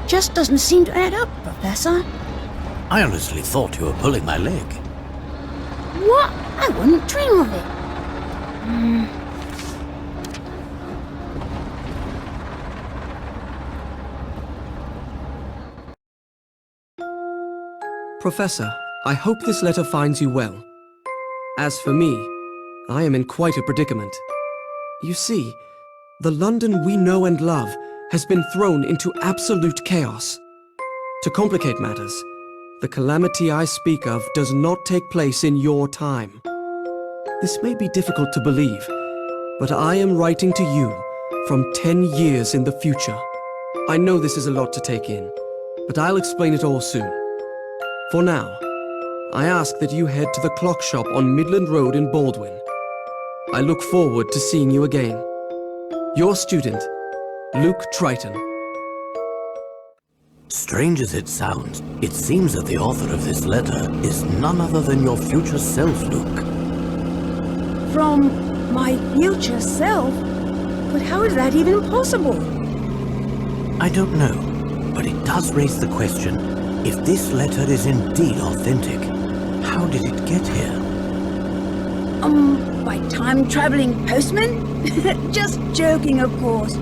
just doesn't seem to add up, Professor. I honestly thought you were pulling my leg. What? I wouldn't dream of it. Professor, I hope this letter finds you well. As for me, I am in quite a predicament. You see, the London we know and love has been thrown into absolute chaos. To complicate matters, the calamity I speak of does not take place in your time. This may be difficult to believe, but I am writing to you from 10 years in the future. I know this is a lot to take in, but I'll explain it all soon. For now, I ask that you head to the clock shop on Midland Road in Baldwin. I look forward to seeing you again. Your student, Luke Triton. Strange as it sounds, it seems that the author of this letter is none other than your future self, Luke. From my future self? But how is that even possible? I don't know, but it does raise the question, if this letter is indeed authentic, how did it get here? By time-traveling postman? Just joking, of course.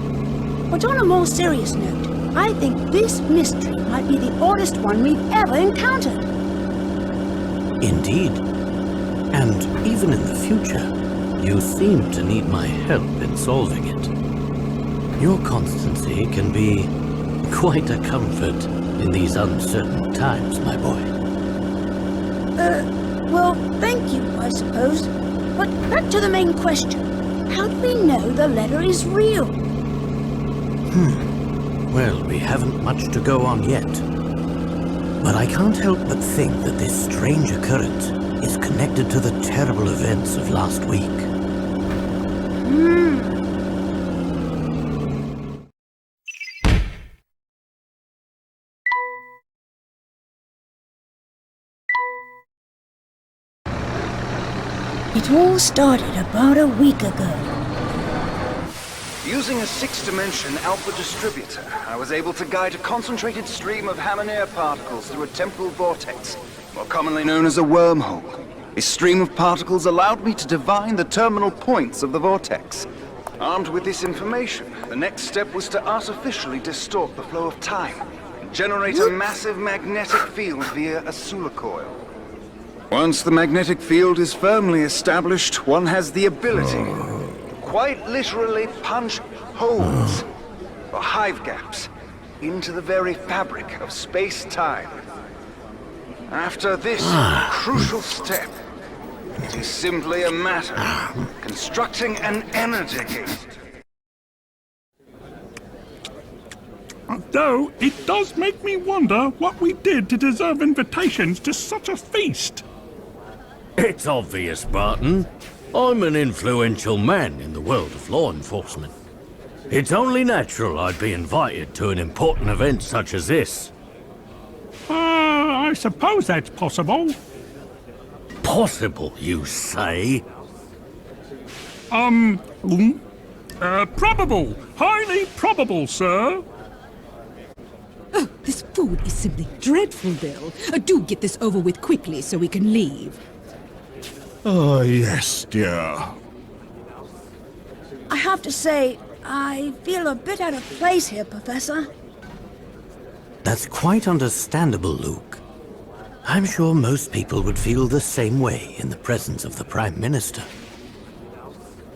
But on a more serious note, I think this mystery might be the oddest one we've ever encountered. Indeed. And even in the future, you seem to need my help in solving it. Your constancy can be quite a comfort in these uncertain times, my boy. Well, thank you, I suppose. But back to the main question. How do we know the letter is real? Well, we haven't much to go on yet. But I can't help but think that this strange occurrence is connected to the terrible events of last week. It all started about a week ago. Using a six-dimension alpha distributor, I was able to guide a concentrated stream of Hammer particles through a temporal vortex, more commonly known as a wormhole. This stream of particles allowed me to divine the terminal points of the vortex. Armed with this information, the next step was to artificially distort the flow of time and generate a massive magnetic field via a Sula coil. Once the magnetic field is firmly established, one has the ability to quite literally punch holes, or hive gaps, into the very fabric of space-time. After this crucial step, it is simply a matter of constructing an energy gate. Though, it does make me wonder what we did to deserve invitations to such a feast. It's obvious, Barton. I'm an influential man in the world of law enforcement. It's only natural I'd be invited to an important event such as this. I suppose that's possible. Possible, you say? Probable. Highly probable, sir. Oh, this food is simply dreadful, Bill. Do get this over with quickly so we can leave. Oh, yes, dear. I have to say, I feel a bit out of place here, Professor. That's quite understandable, Luke. I'm sure most people would feel the same way in the presence of the Prime Minister.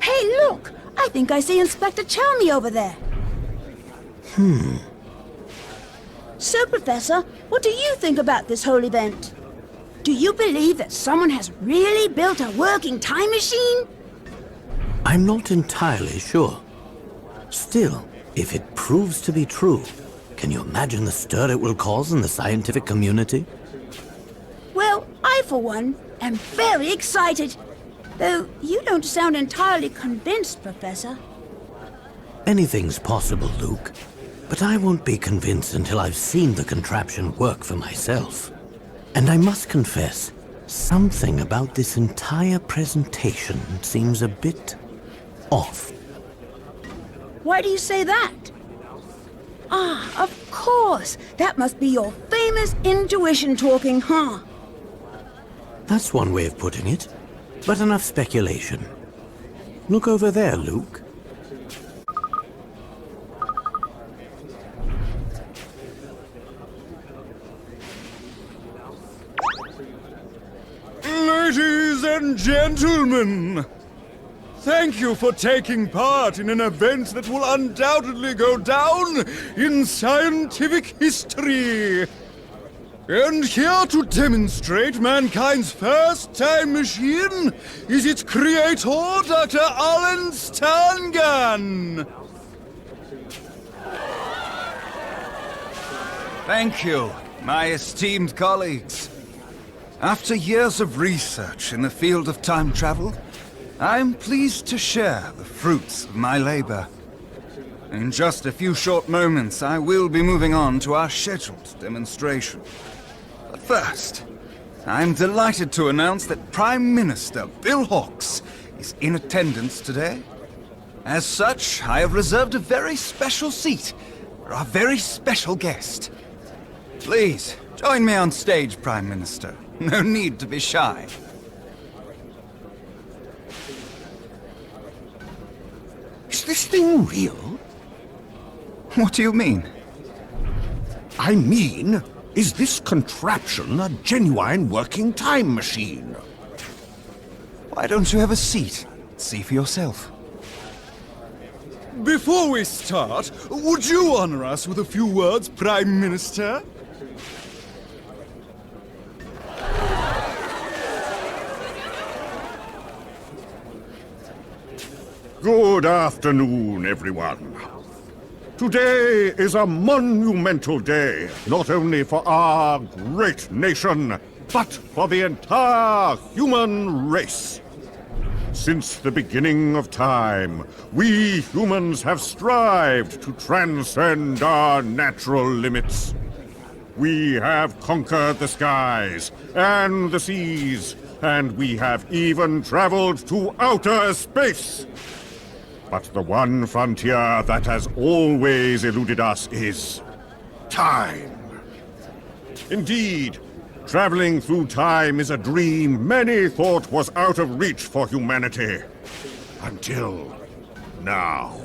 Hey, look! I think I see Inspector Chalmey over there. So, Professor, what do you think about this whole event? Do you believe that someone has really built a working time machine? I'm not entirely sure. Still, if it proves to be true, can you imagine the stir it will cause in the scientific community? Well, I, for one, am very excited. Though you don't sound entirely convinced, Professor. Anything's possible, Luke. But I won't be convinced until I've seen the contraption work for myself. And I must confess, something about this entire presentation seems a bit off. Why do you say that? Ah, of course! That must be your famous intuition talking, huh? That's one way of putting it, but enough speculation. Look over there, Luke. Ladies and gentlemen, thank you for taking part in an event that will undoubtedly go down in scientific history. And here to demonstrate mankind's first time machine is its creator, Dr. Alan Stangan. Thank you, my esteemed colleagues. After years of research in the field of time travel, I'm pleased to share the fruits of my labor. In just a few short moments, I will be moving on to our scheduled demonstration. But first, I'm delighted to announce that Prime Minister Bill Hawks is in attendance today. As such, I have reserved a very special seat for our very special guest. Please, join me on stage, Prime Minister. No need to be shy. Is this thing real? What do you mean? I mean, is this contraption a genuine working time machine? Why don't you have a seat? See for yourself. Before we start, would you honor us with a few words, Prime Minister? Good afternoon, everyone. Today is a monumental day, not only for our great nation, but for the entire human race. Since the beginning of time, we humans have strived to transcend our natural limits. We have conquered the skies and the seas, and we have even traveled to outer space. But the one frontier that has always eluded us is time. Indeed, traveling through time is a dream many thought was out of reach for humanity. Until now.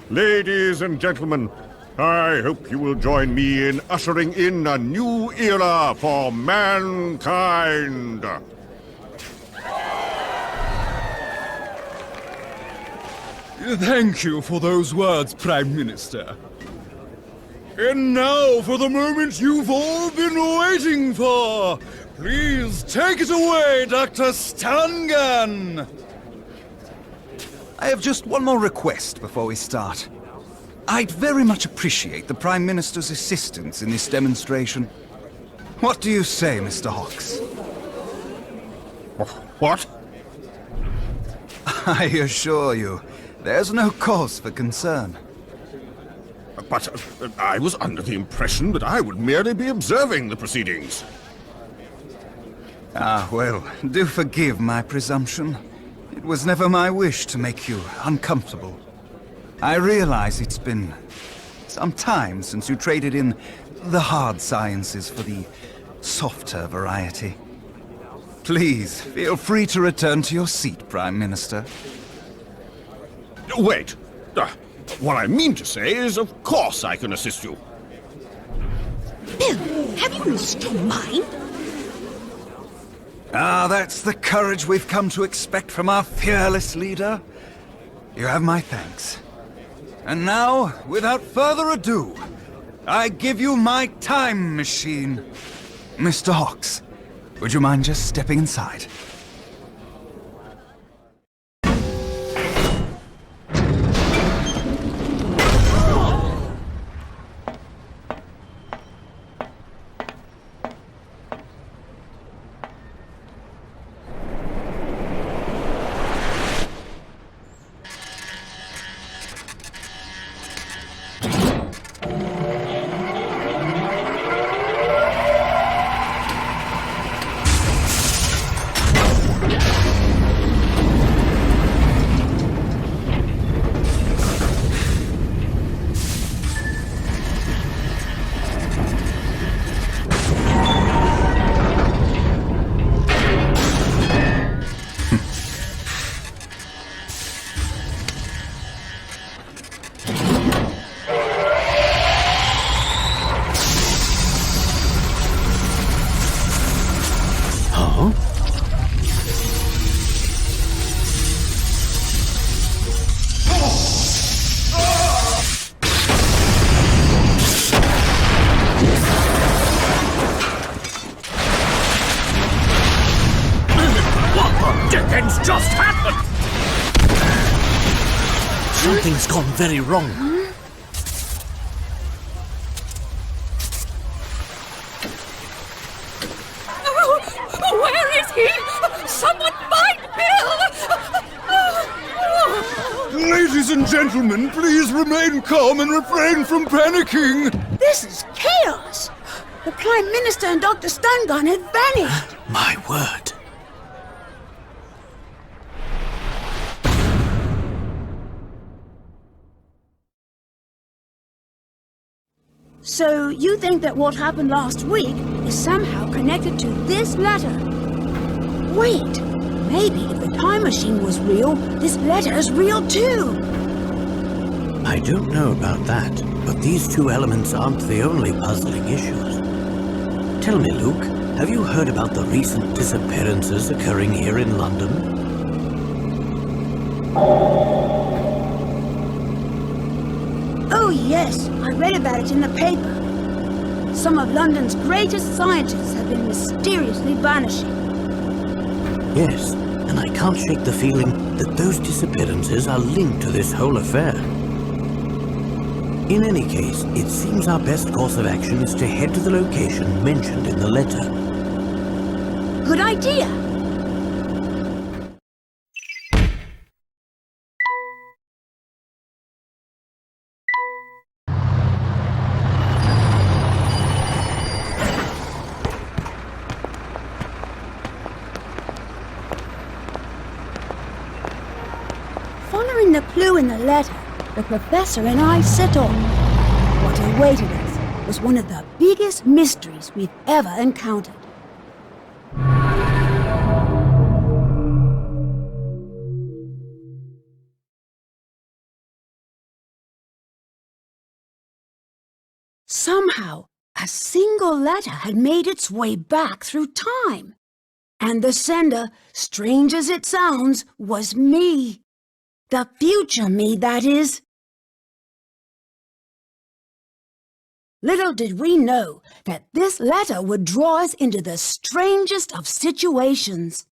Ladies and gentlemen, I hope you will join me in ushering in a new era for mankind. Thank you for those words, Prime Minister. And now for the moment you've all been waiting for. Please take it away, Dr. Stangan. I have just one more request before we start. I'd very much appreciate the Prime Minister's assistance in this demonstration. What do you say, Mr. Hawks? What? I assure you, there's no cause for concern. But I was under the impression that I would merely be observing the proceedings. Ah, well, do forgive my presumption. It was never my wish to make you uncomfortable. I realize it's been some time since you traded in the hard sciences for the softer variety. Please, feel free to return to your seat, Prime Minister. Wait. What I mean to say is, of course I can assist you. Bill, have you lost your mind? Ah, that's the courage we've come to expect from our fearless leader. You have my thanks. And now, without further ado, I give you my time machine. Mr. Hawks, would you mind just stepping inside? Something's gone very wrong. Oh, where is he? Someone find Bill! Ladies and gentlemen, please remain calm and refrain from panicking. This is chaos! The Prime Minister and Dr. Stungun have vanished! My word. So you think that what happened last week is somehow connected to this letter? Wait, maybe if the time machine was real, this letter is real too! I don't know about that, but these two elements aren't the only puzzling issues. Tell me, Luke, have you heard about the recent disappearances occurring here in London? Oh yes, I read about it in the paper. Some of London's greatest scientists have been mysteriously vanishing. Yes, and I can't shake the feeling that those disappearances are linked to this whole affair. In any case, it seems our best course of action is to head to the location mentioned in the letter. Good idea! Following the clue in the letter, the Professor and I set off. What awaited us was one of the biggest mysteries we've ever encountered. Somehow, a single letter had made its way back through time. And the sender, strange as it sounds, was me. The future me, that is. Little did we know that this letter would draw us into the strangest of situations.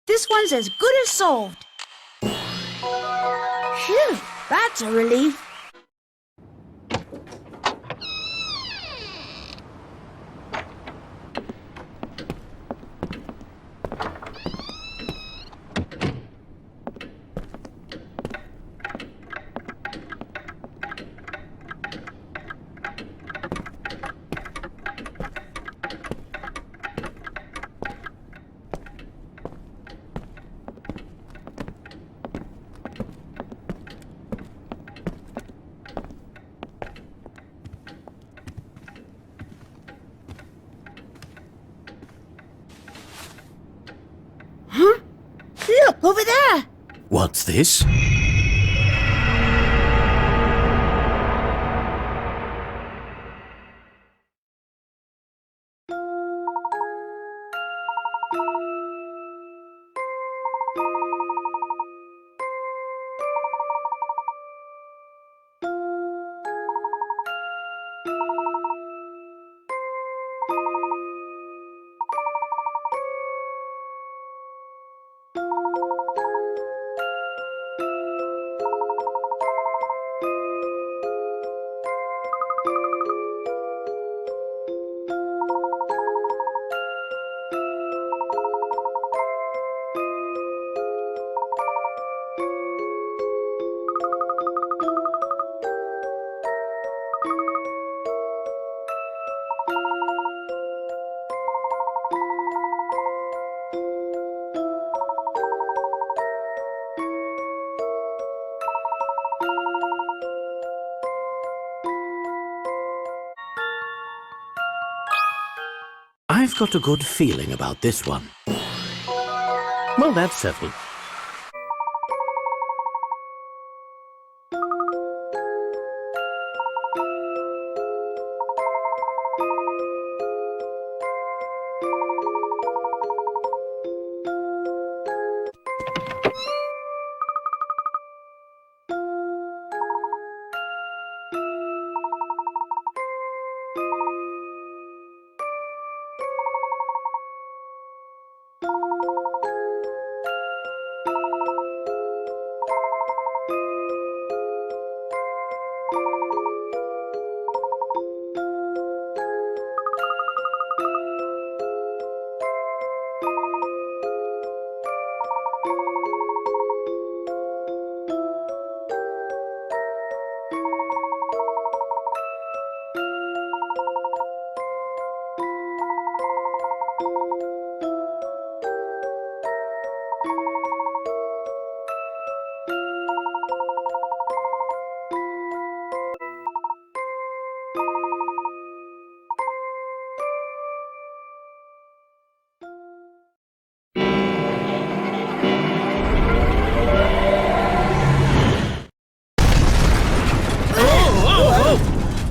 This one's as good as solved. Phew, that's a relief. Huh? Look, over there! What's this? got a good feeling about this one. Well, that's settled.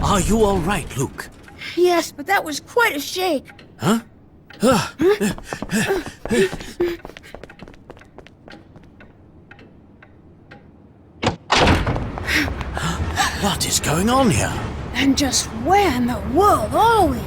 Are you all right, Luke? Yes, but that was quite a shake. Huh? What is going on here? And just where in the world are we?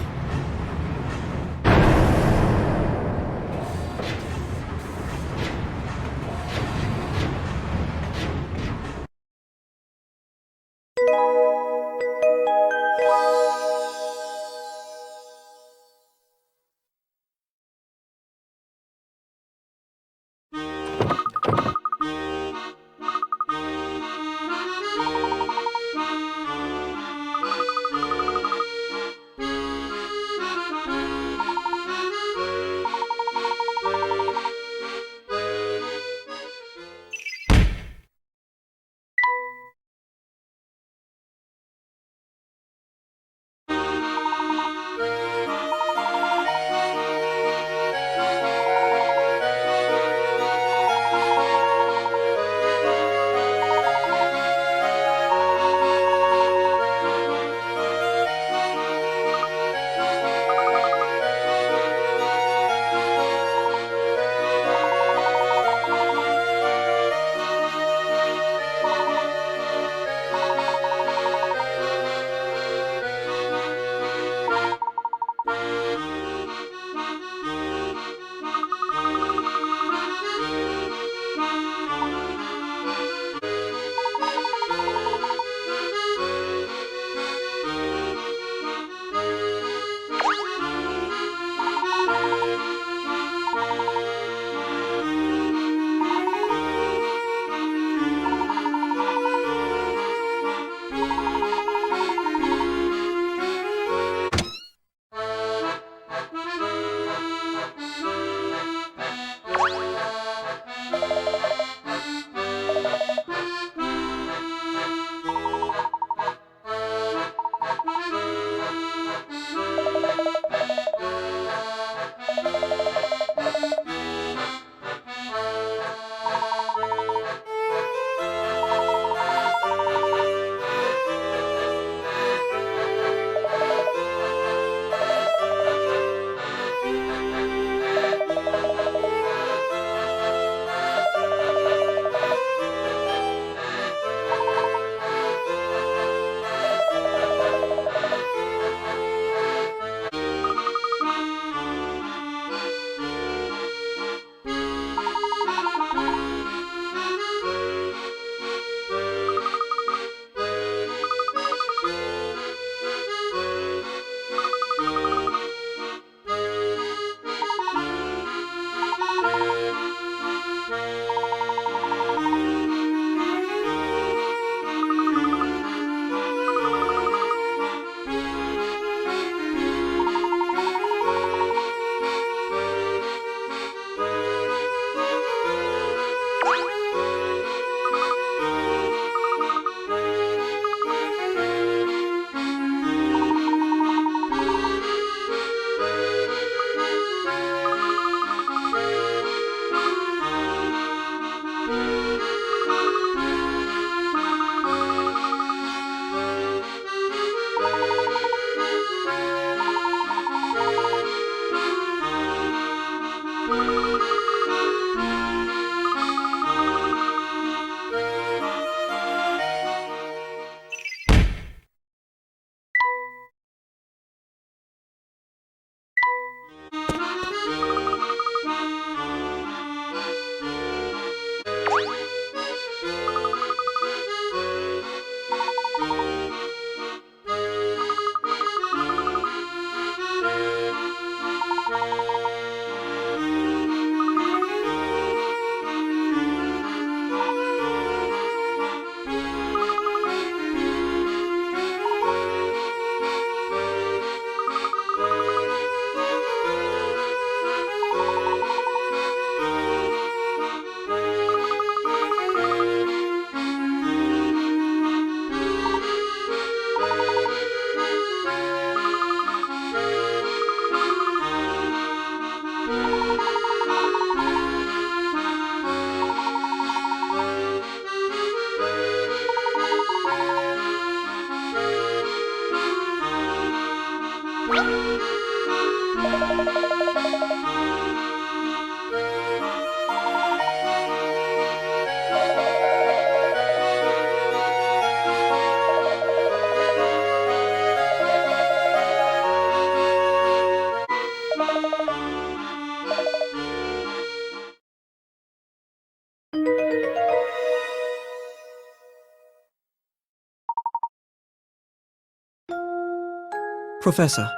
Professor,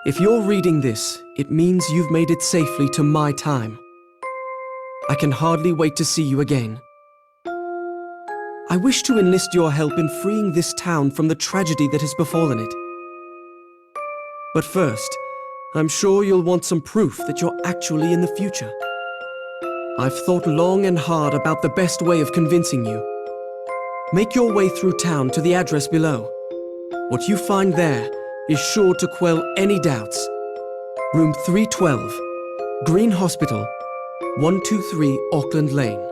if you're reading this, it means you've made it safely to my time. I can hardly wait to see you again. I wish to enlist your help in freeing this town from the tragedy that has befallen it. But first, I'm sure you'll want some proof that you're actually in the future. I've thought long and hard about the best way of convincing you. Make your way through town to the address below. What you find there is sure to quell any doubts. Room 312, Green Hospital, 123 Auckland Lane.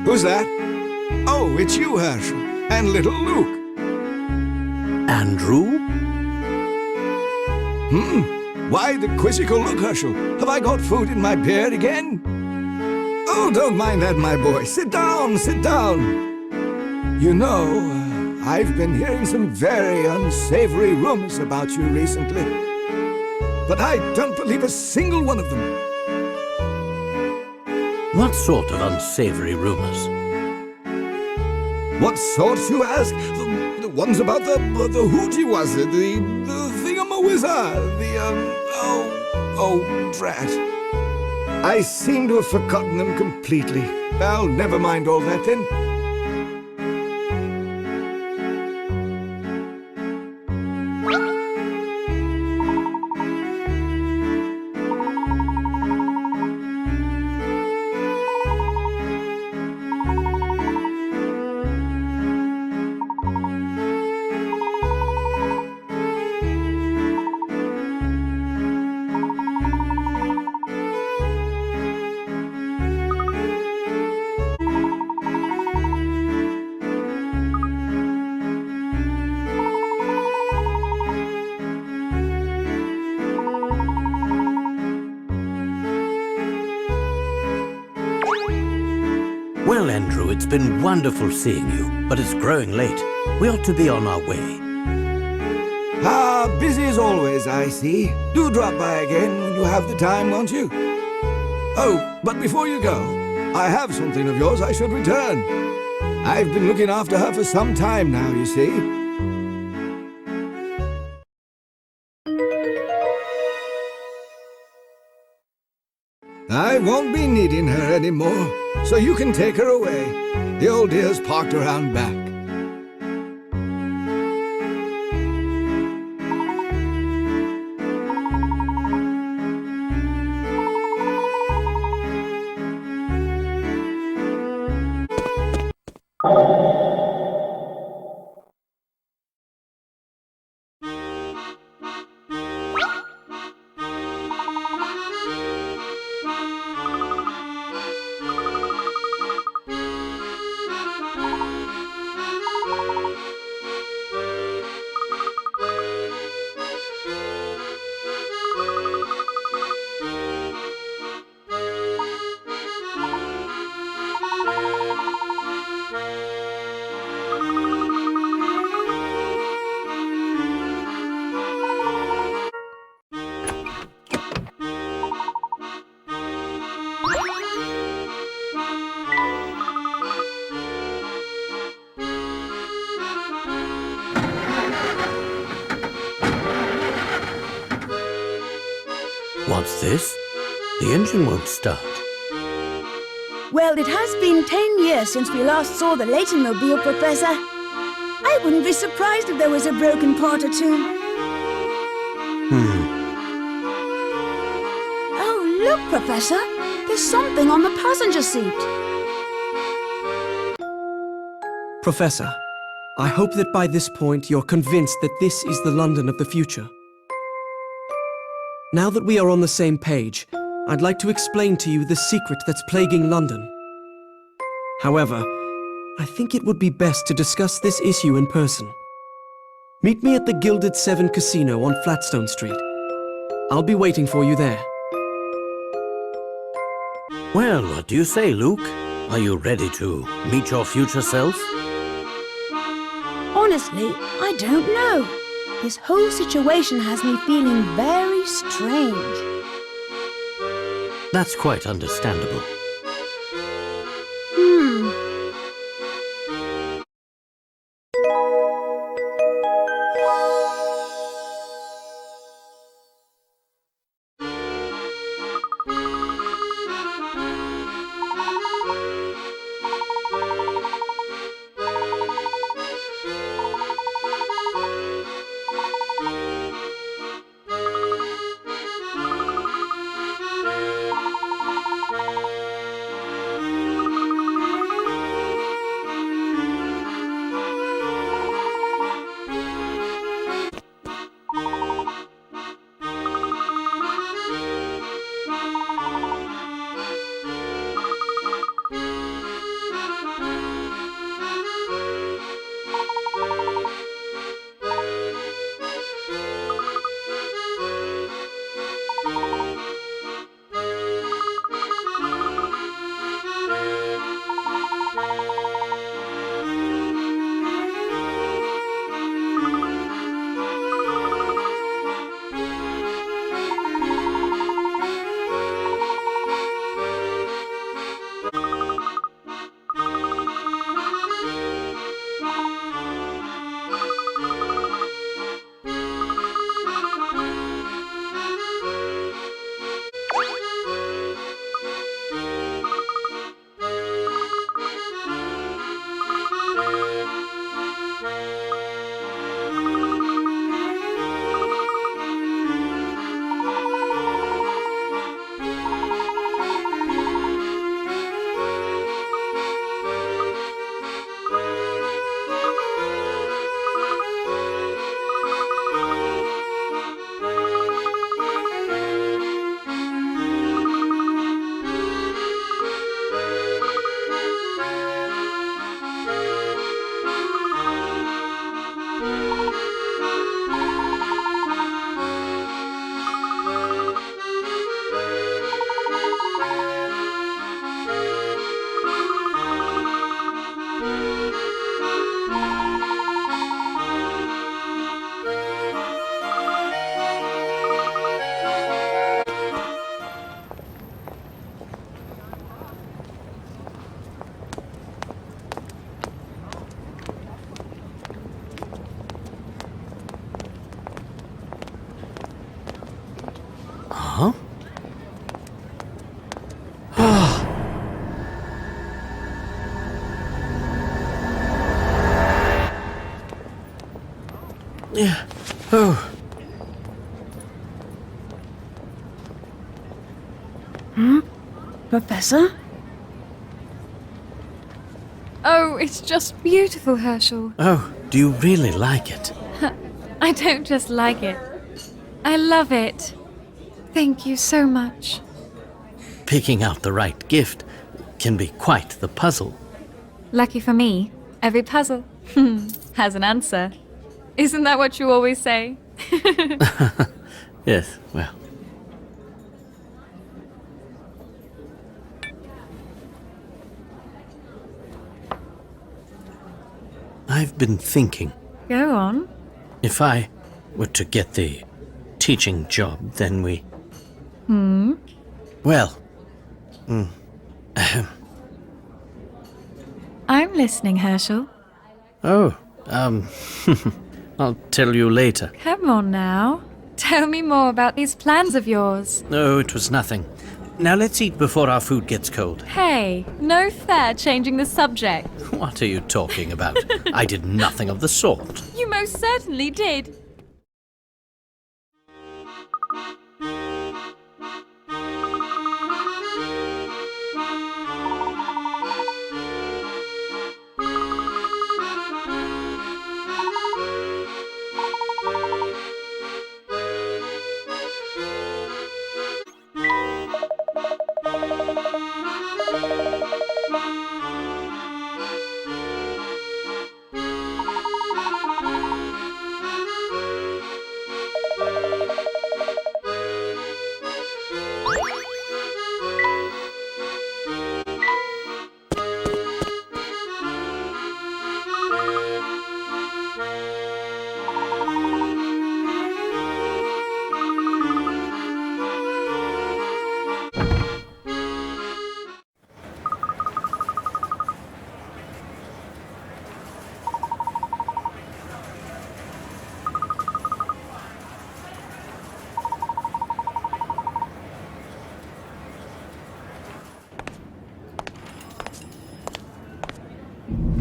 Who's that? Oh, it's you, Herschel. And little Luke. Andrew? Why the quizzical look, Herschel? Have I got food in my beard again? Oh, don't mind that, my boy. Sit down, sit down. You know, I've been hearing some very unsavory rumors about you recently. But I don't believe a single one of them. What sort of unsavory rumors? What sorts, you ask? The ones about the hootie was it? The thingamawizard? Oh, drat. I seem to have forgotten them completely. Well, never mind all that then. Well, Andrew, it's been wonderful seeing you, but it's growing late. We ought to be on our way. Busy as always, I see. Do drop by again when you have the time, won't you? Oh, but before you go, I have something of yours I should return. I've been looking after her for some time now, you see. I won't be needing her anymore, so you can take her away. The old dear's parked around back. What's this? The engine won't start. Well, it has been 10 years since we last saw the Layton mobile, Professor. I wouldn't be surprised if there was a broken part or two. Oh, look, Professor. There's something on the passenger seat. Professor, I hope that by this point you're convinced that this is the London of the future. Now that we are on the same page, I'd like to explain to you the secret that's plaguing London. However, I think it would be best to discuss this issue in person. Meet me at the Gilded Seven Casino on Flatstone Street. I'll be waiting for you there. Well, what do you say, Luke? Are you ready to meet your future self? Honestly, I don't know. This whole situation has me feeling very strange. That's quite understandable. Huh? Yeah. Oh. Professor? Oh, it's just beautiful, Herschel. Oh, do you really like it? I don't just like it. I love it. Thank you so much. Picking out the right gift can be quite the puzzle. Lucky for me, every puzzle has an answer. Isn't that what you always say? Yes, well. I've been thinking, Go on. if I were to get the teaching job, then we... Well, I'm listening, Herschel. oh, I'll tell you later. Come on now. Tell me more about these plans of yours. No, it was nothing. Now let's eat before our food gets cold. Hey, no fair changing the subject. What are you talking about? I did nothing of the sort. You most certainly did.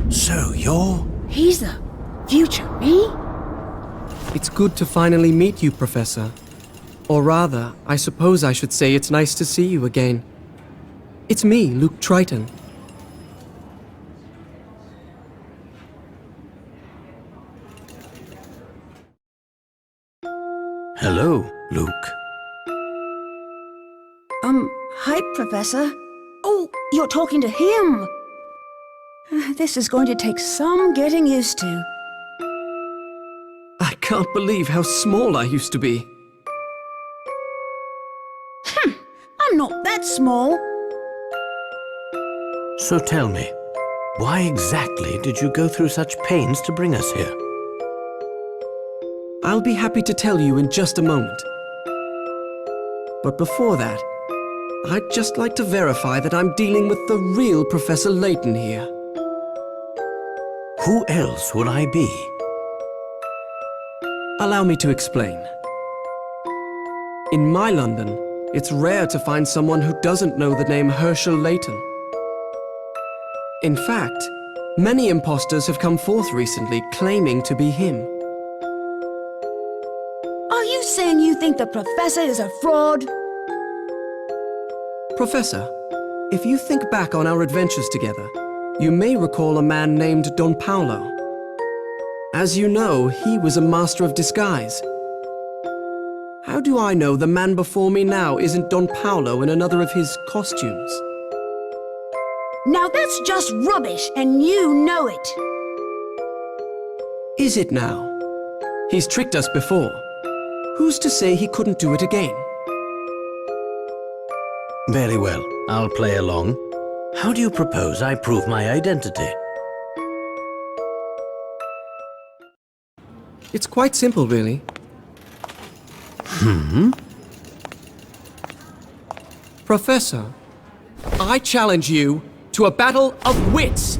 So you're... He's the future me? It's good to finally meet you, Professor. Or rather, I suppose I should say it's nice to see you again. It's me, Luke Triton. Hello, Luke. Hi, Professor. Oh, you're talking to him. This is going to take some getting used to. I can't believe how small I used to be. I'm not that small. So tell me, why exactly did you go through such pains to bring us here? I'll be happy to tell you in just a moment. But before that, I'd just like to verify that I'm dealing with the real Professor Layton here. Who else would I be? Allow me to explain. In my London, it's rare to find someone who doesn't know the name Herschel Layton. In fact, many imposters have come forth recently claiming to be him. Are you saying you think the Professor is a fraud? Professor, if you think back on our adventures together, you may recall a man named Don Paolo. As you know, he was a master of disguise. How do I know the man before me now isn't Don Paolo in another of his costumes? Now that's just rubbish, and you know it. Is it now? He's tricked us before. Who's to say he couldn't do it again? Very well, I'll play along. How do you propose I prove my identity? It's quite simple, really. Professor, I challenge you to a battle of wits!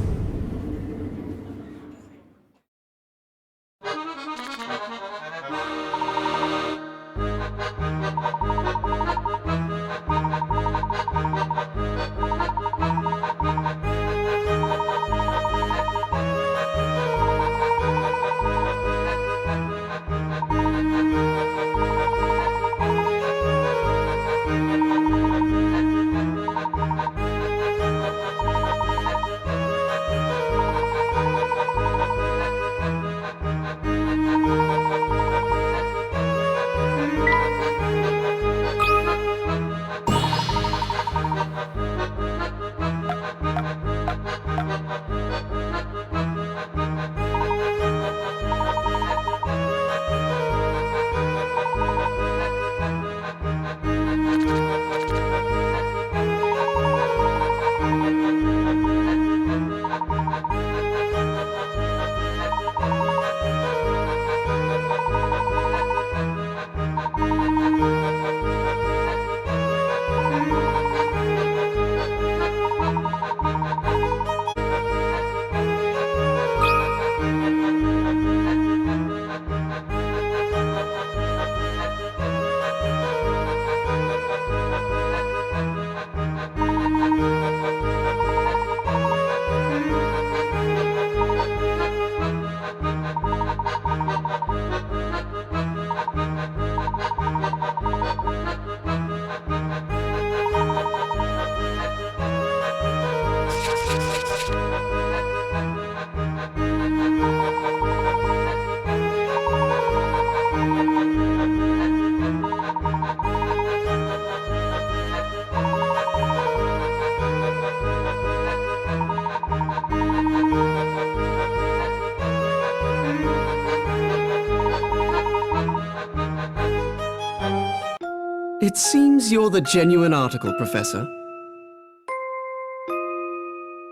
It seems you're the genuine article, Professor.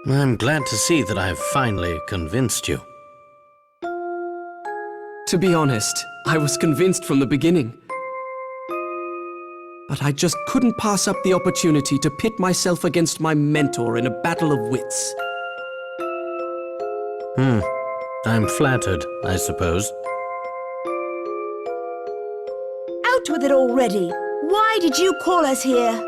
I'm glad to see that I've finally convinced you. To be honest, I was convinced from the beginning. But I just couldn't pass up the opportunity to pit myself against my mentor in a battle of wits. I'm flattered, I suppose. Out with it already! Why did you call us here?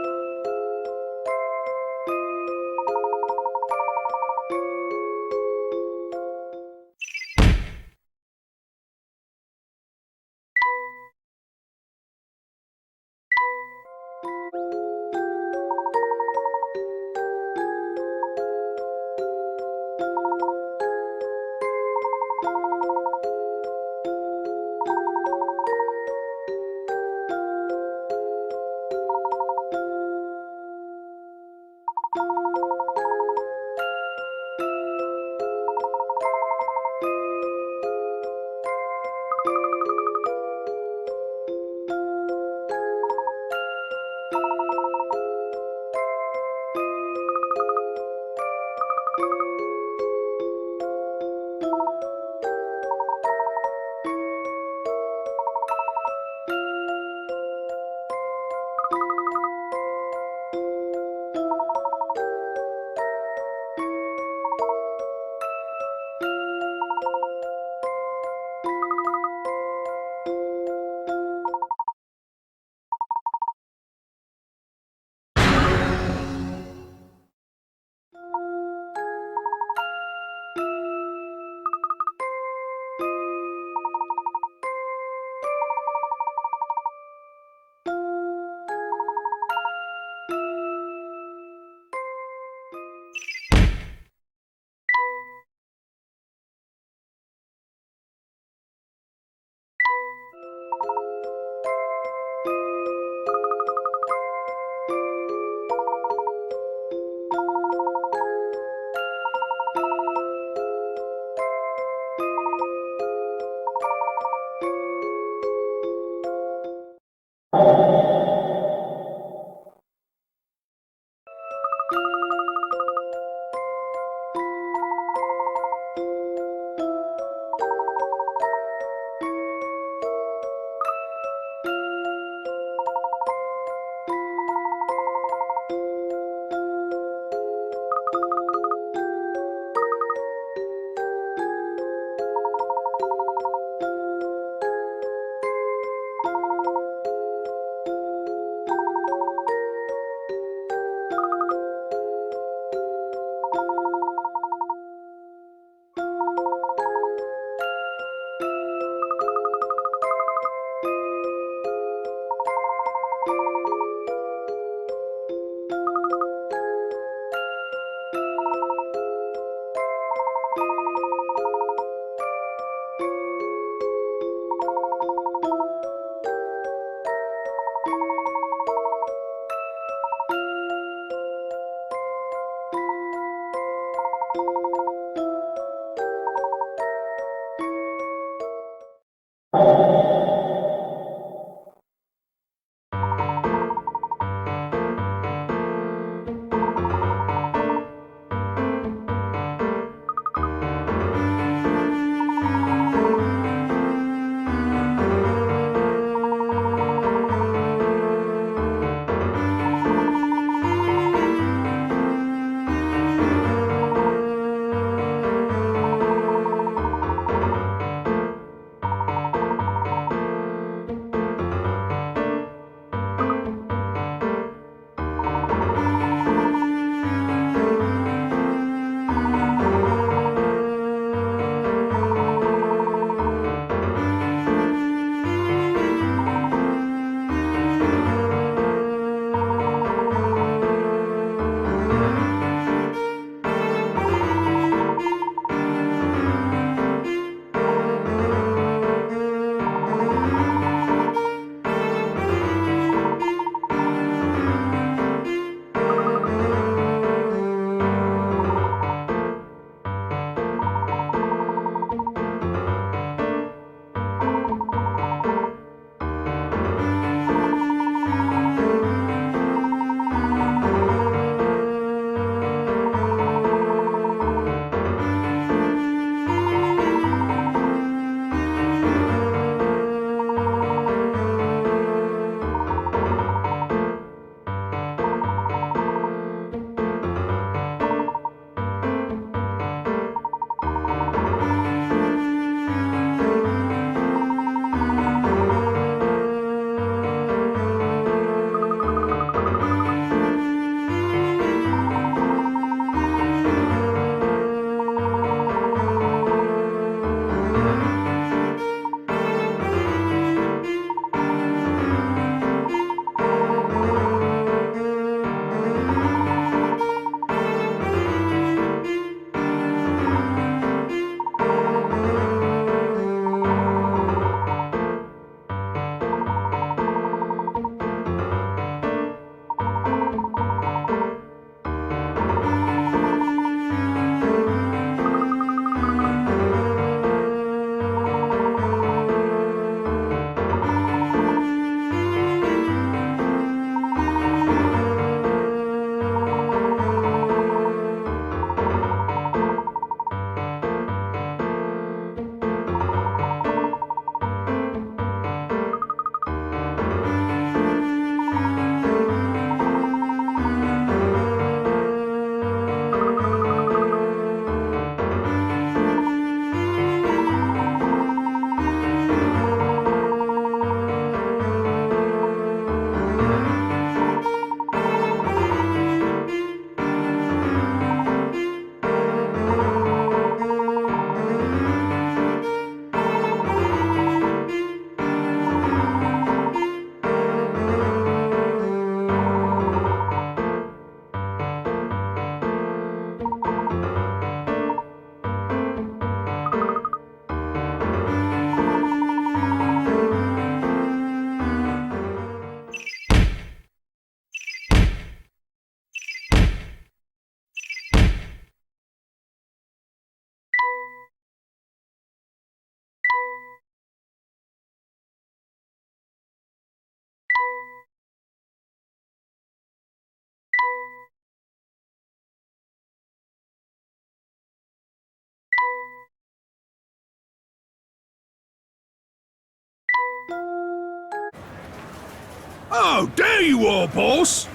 Oh, there you are, boss!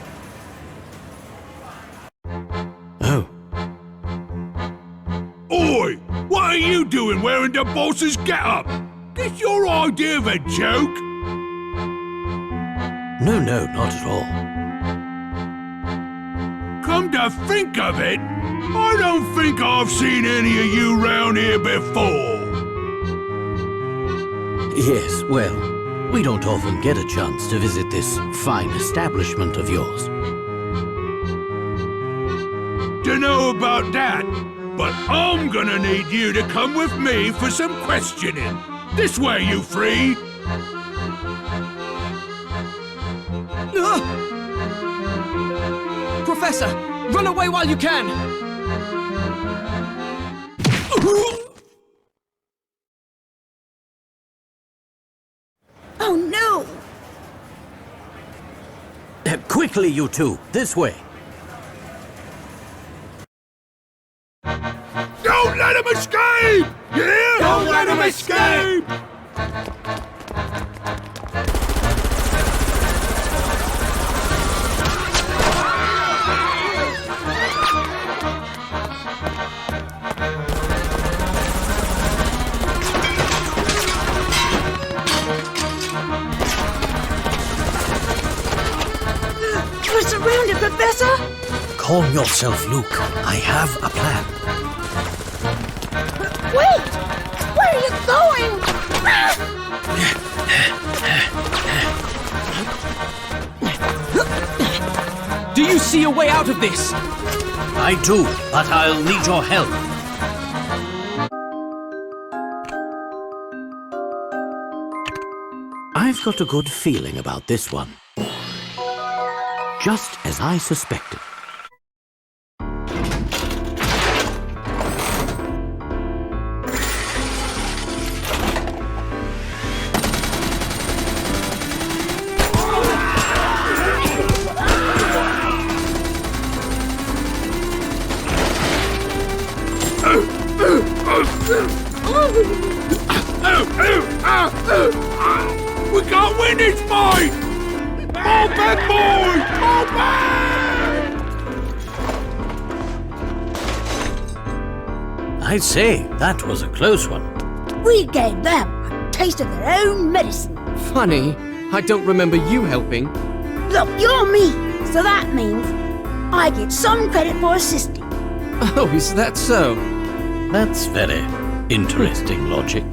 Oh, Oi! What are you doing wearing the boss's getup? This your idea of a joke? no, not at all. Come to think of it, I don't think I've seen any of you round here before. Yes, well, we don't often get a chance to visit this fine establishment of yours. Dunno about that, but I'm gonna need you to come with me for some questioning. This way, you three. Professor, run away while you can! Oh no! Quickly, you two, this way. Don't let him escape! Yeah? Don't let him escape! We're surrounded, Professor! Calm yourself, Luke. I have a plan. Wait! Where are you going? Do you see a way out of this? I do, but I'll need your help. I've got a good feeling about this one. Just as I suspected. We can't win this fight! Fall back, boys! Fall back! I'd say that was a close one. We gave them a taste of their own medicine. Funny, I don't remember you helping. Look, you're me, so that means I get some credit for assisting. Oh, is that so? That's very interesting logic.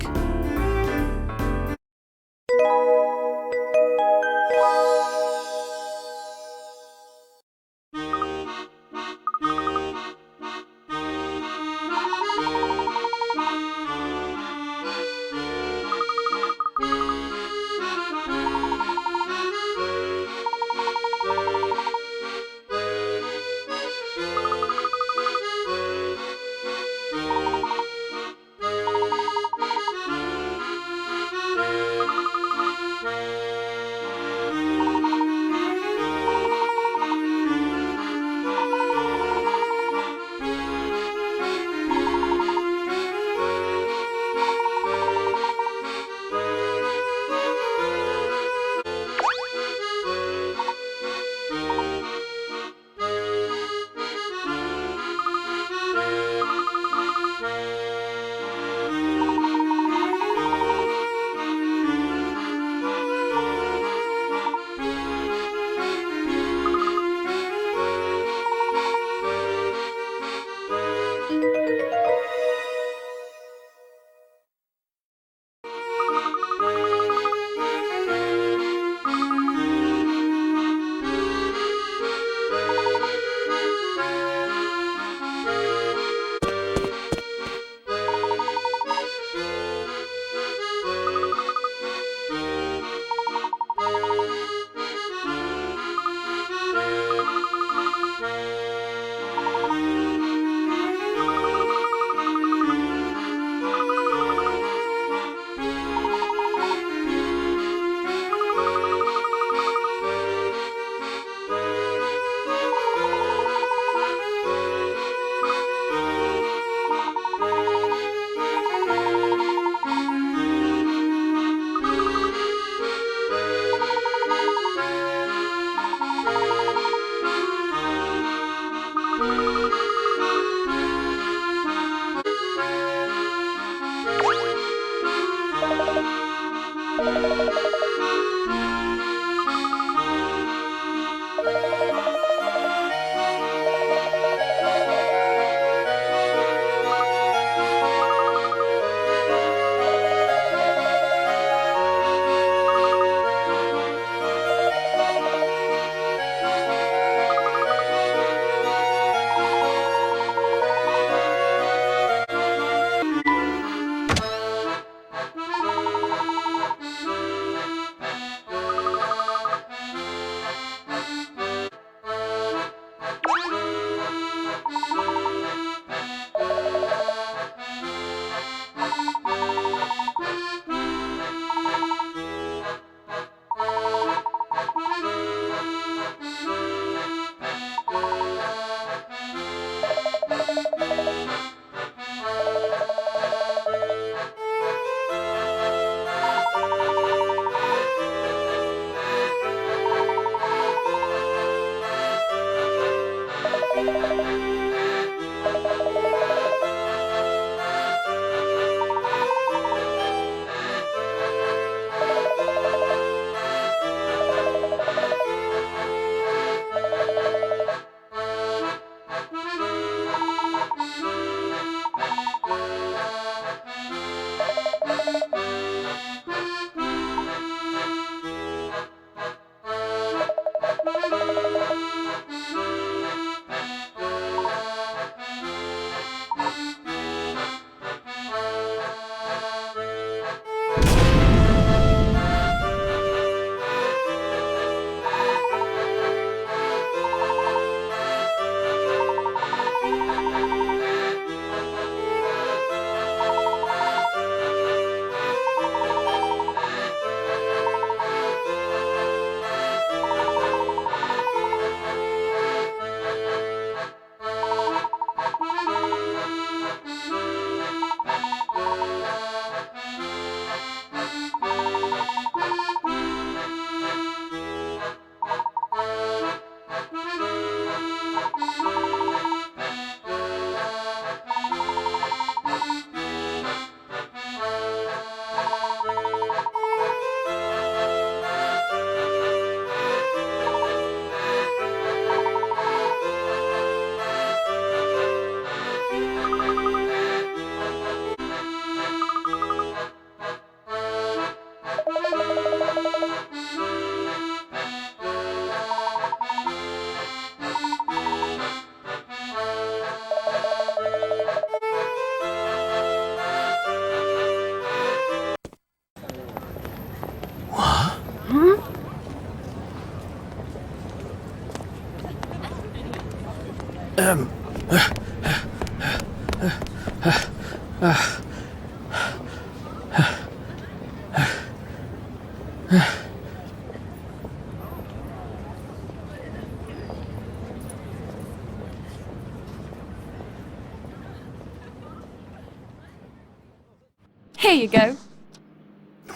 Here you go.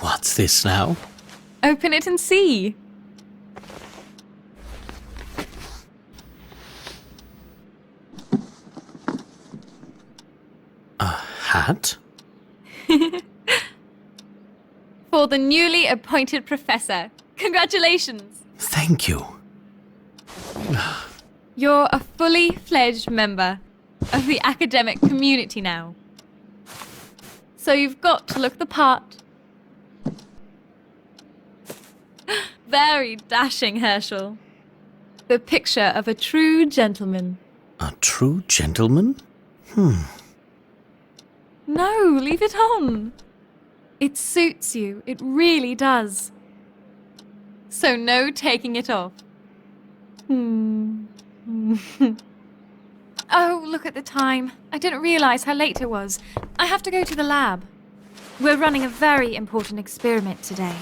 What's this now? Open it and see. A hat? For the newly appointed professor. Congratulations. Thank you. You're a fully fledged member of the academic community now. So you've got to look the part. Very dashing, Herschel. The picture of a true gentleman. A true gentleman? No, leave it on. It suits you. It really does. So no taking it off. Oh, look at the time. I didn't realize how late it was. I have to go to the lab. We're running a very important experiment today.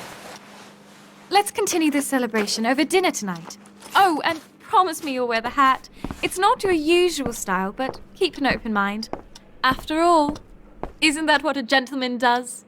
Let's continue this celebration over dinner tonight. Oh, and promise me you'll wear the hat. It's not your usual style, but keep an open mind. After all, isn't that what a gentleman does?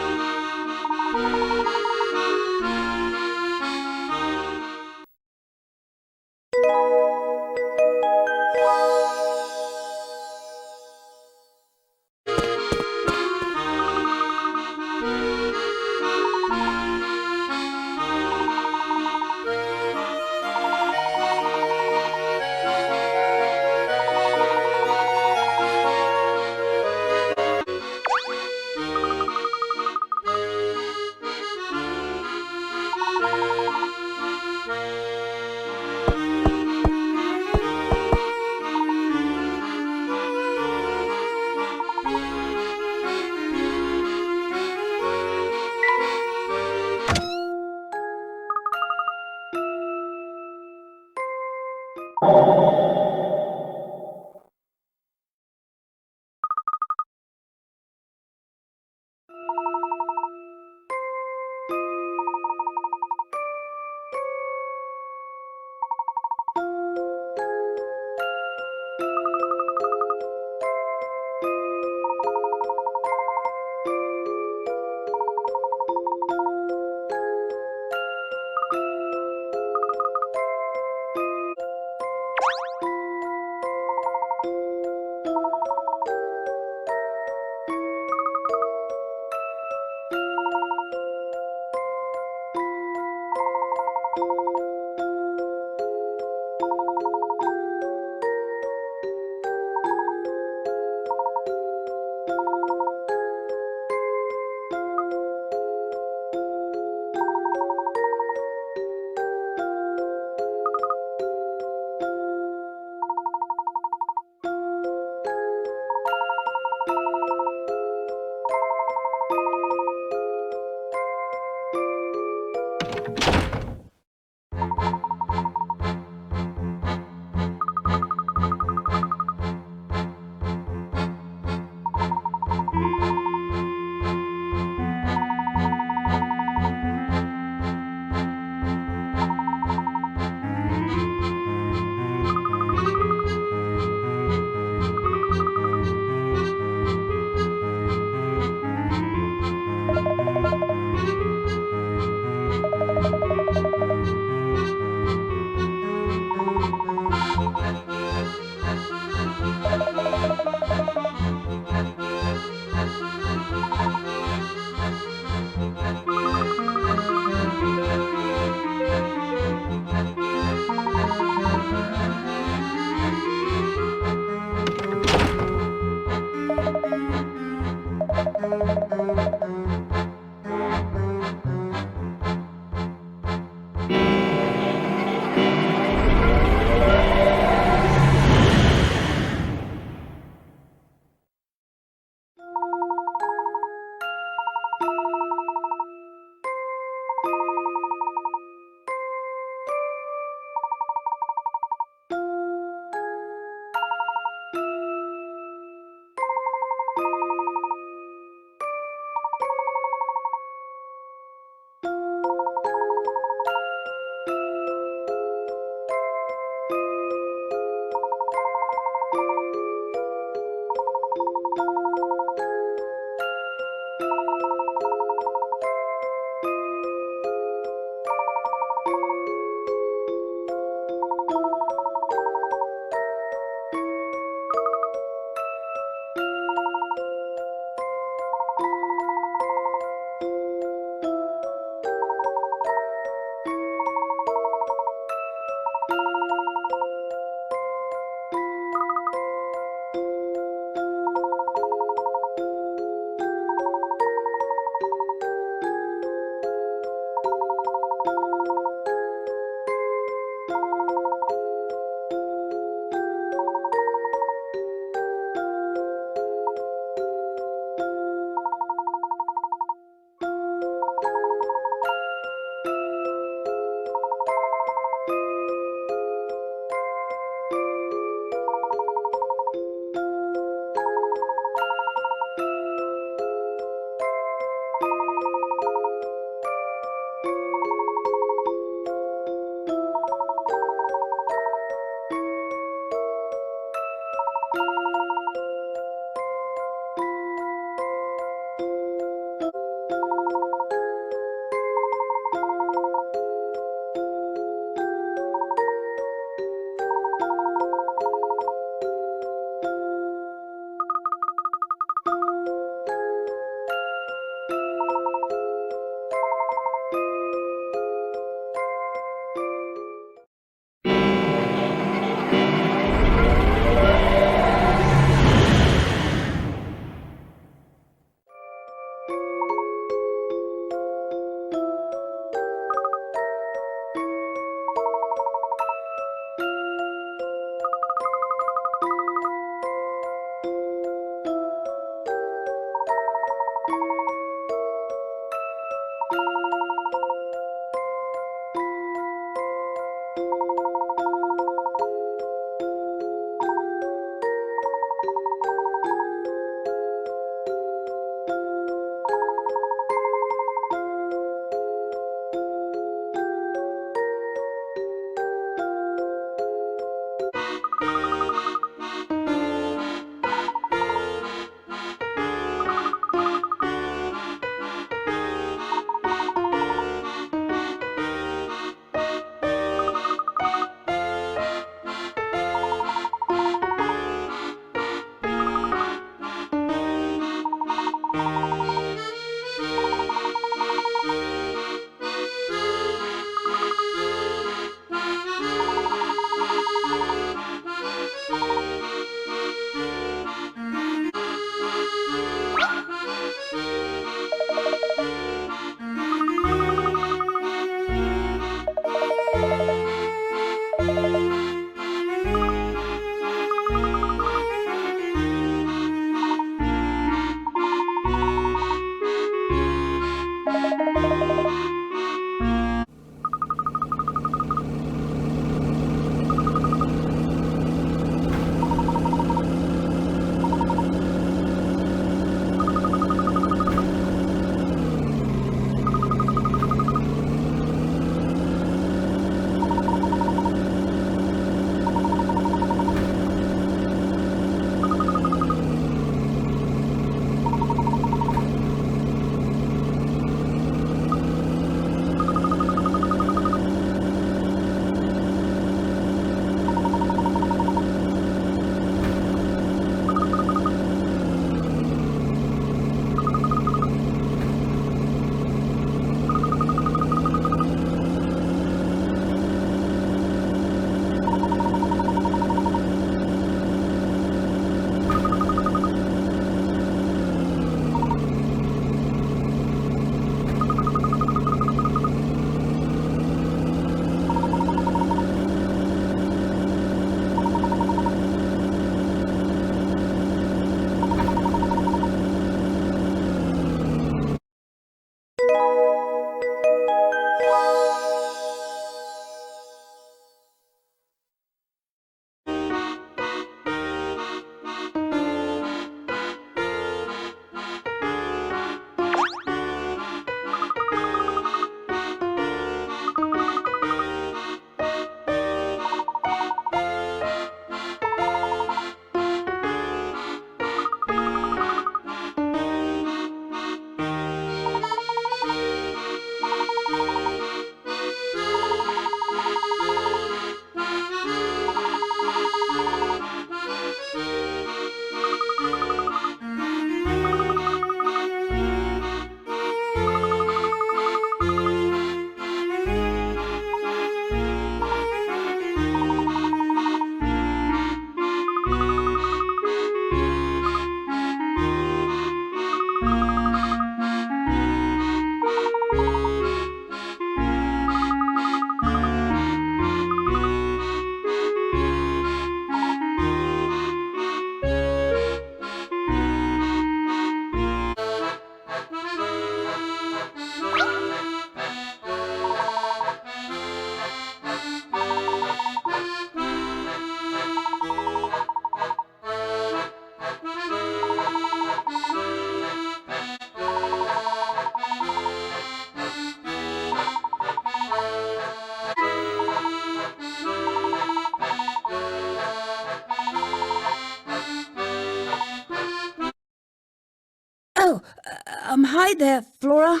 Hi there, Flora.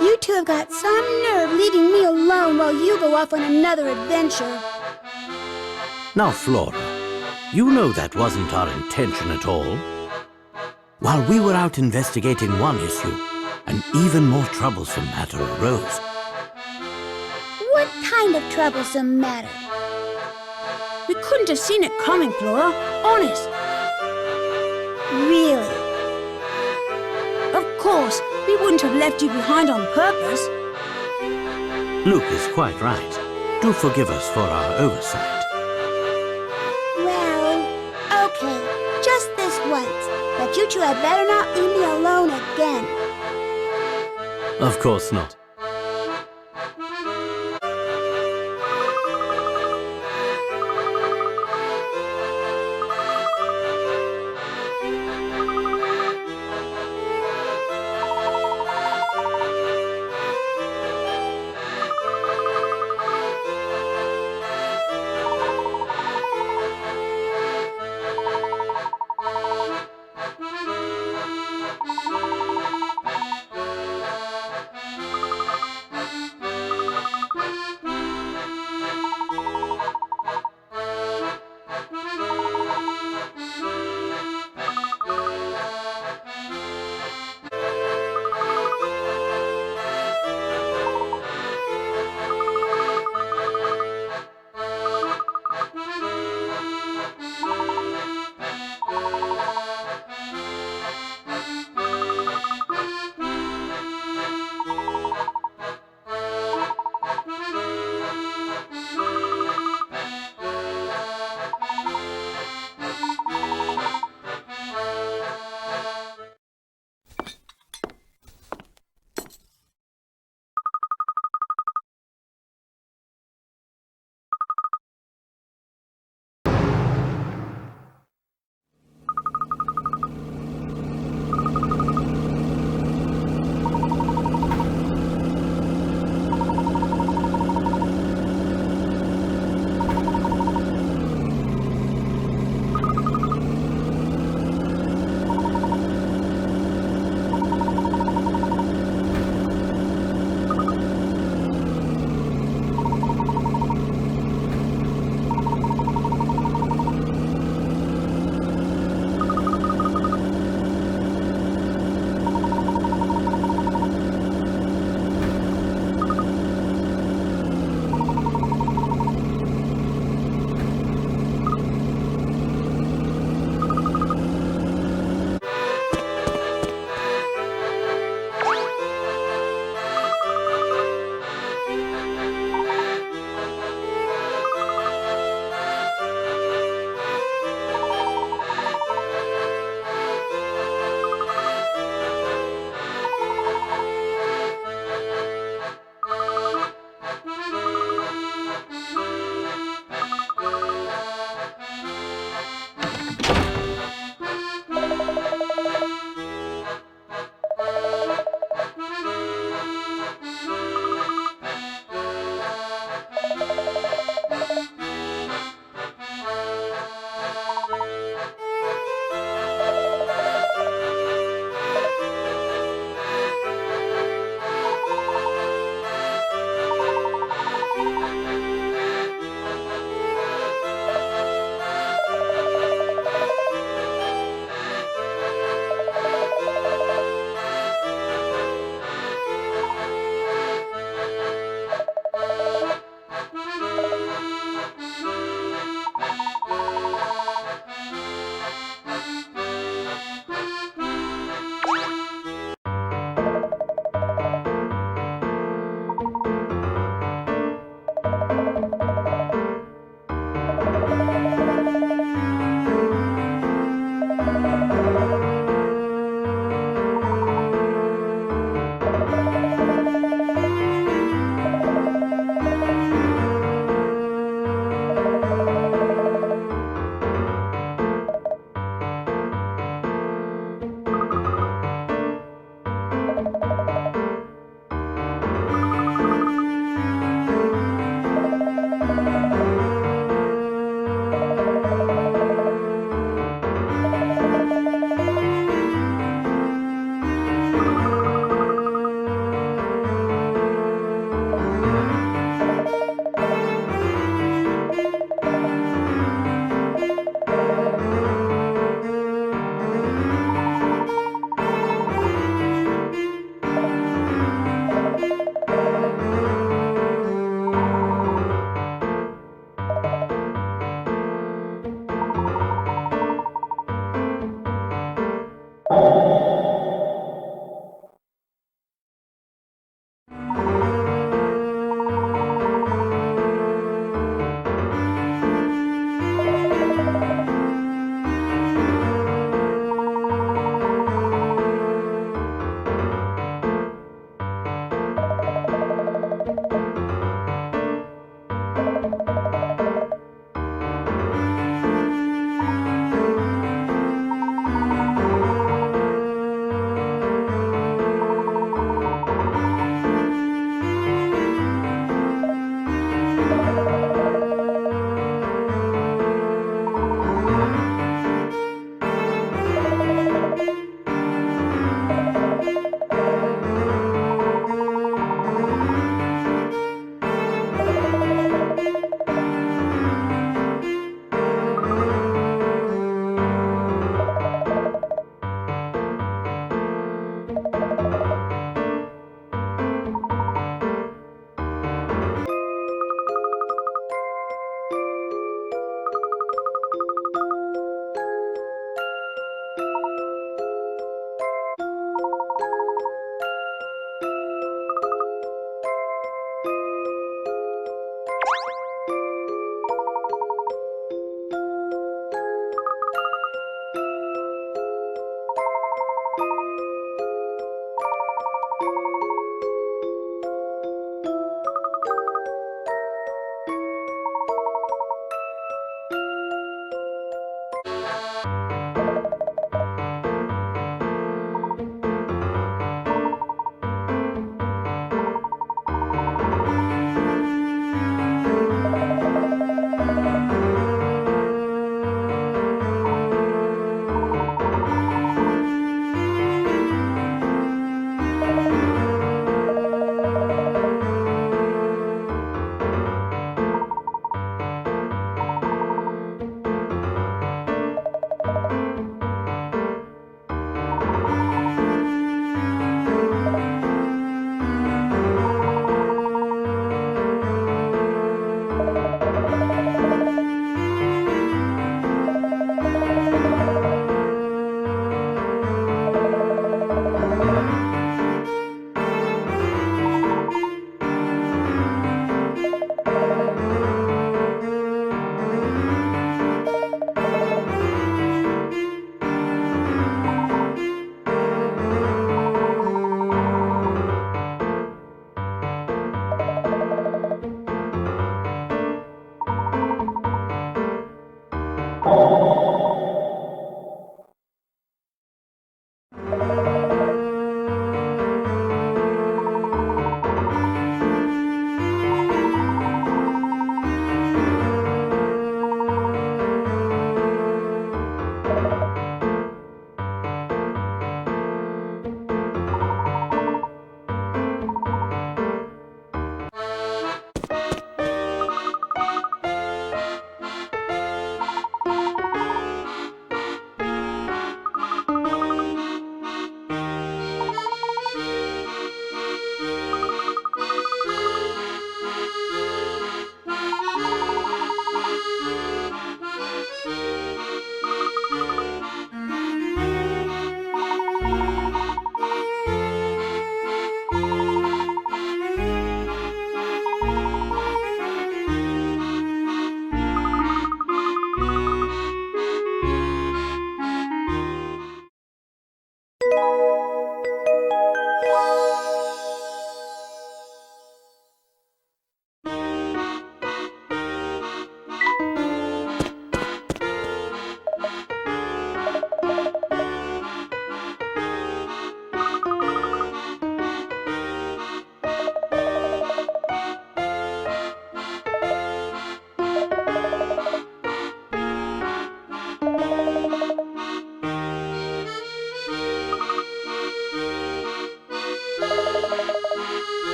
You two have got some nerve leaving me alone while you go off on another adventure. Now, Flora, you know that wasn't our intention at all. While we were out investigating one issue, an even more troublesome matter arose. What kind of troublesome matter? We couldn't have seen it coming, Flora. Honest. Really? Of course, we wouldn't have left you behind on purpose. Luke is quite right. Do forgive us for our oversight. Well, okay. Just this once. But you two had better not leave me alone again. Of course not.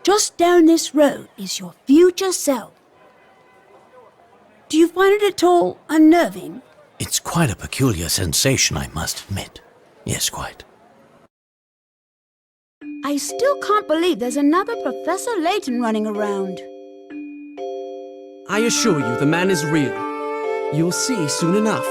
Just down this road is your future self. Do you find it at all unnerving? It's quite a peculiar sensation, I must admit. Yes, quite. I still can't believe there's another Professor Layton running around. I assure you, the man is real. You'll see soon enough.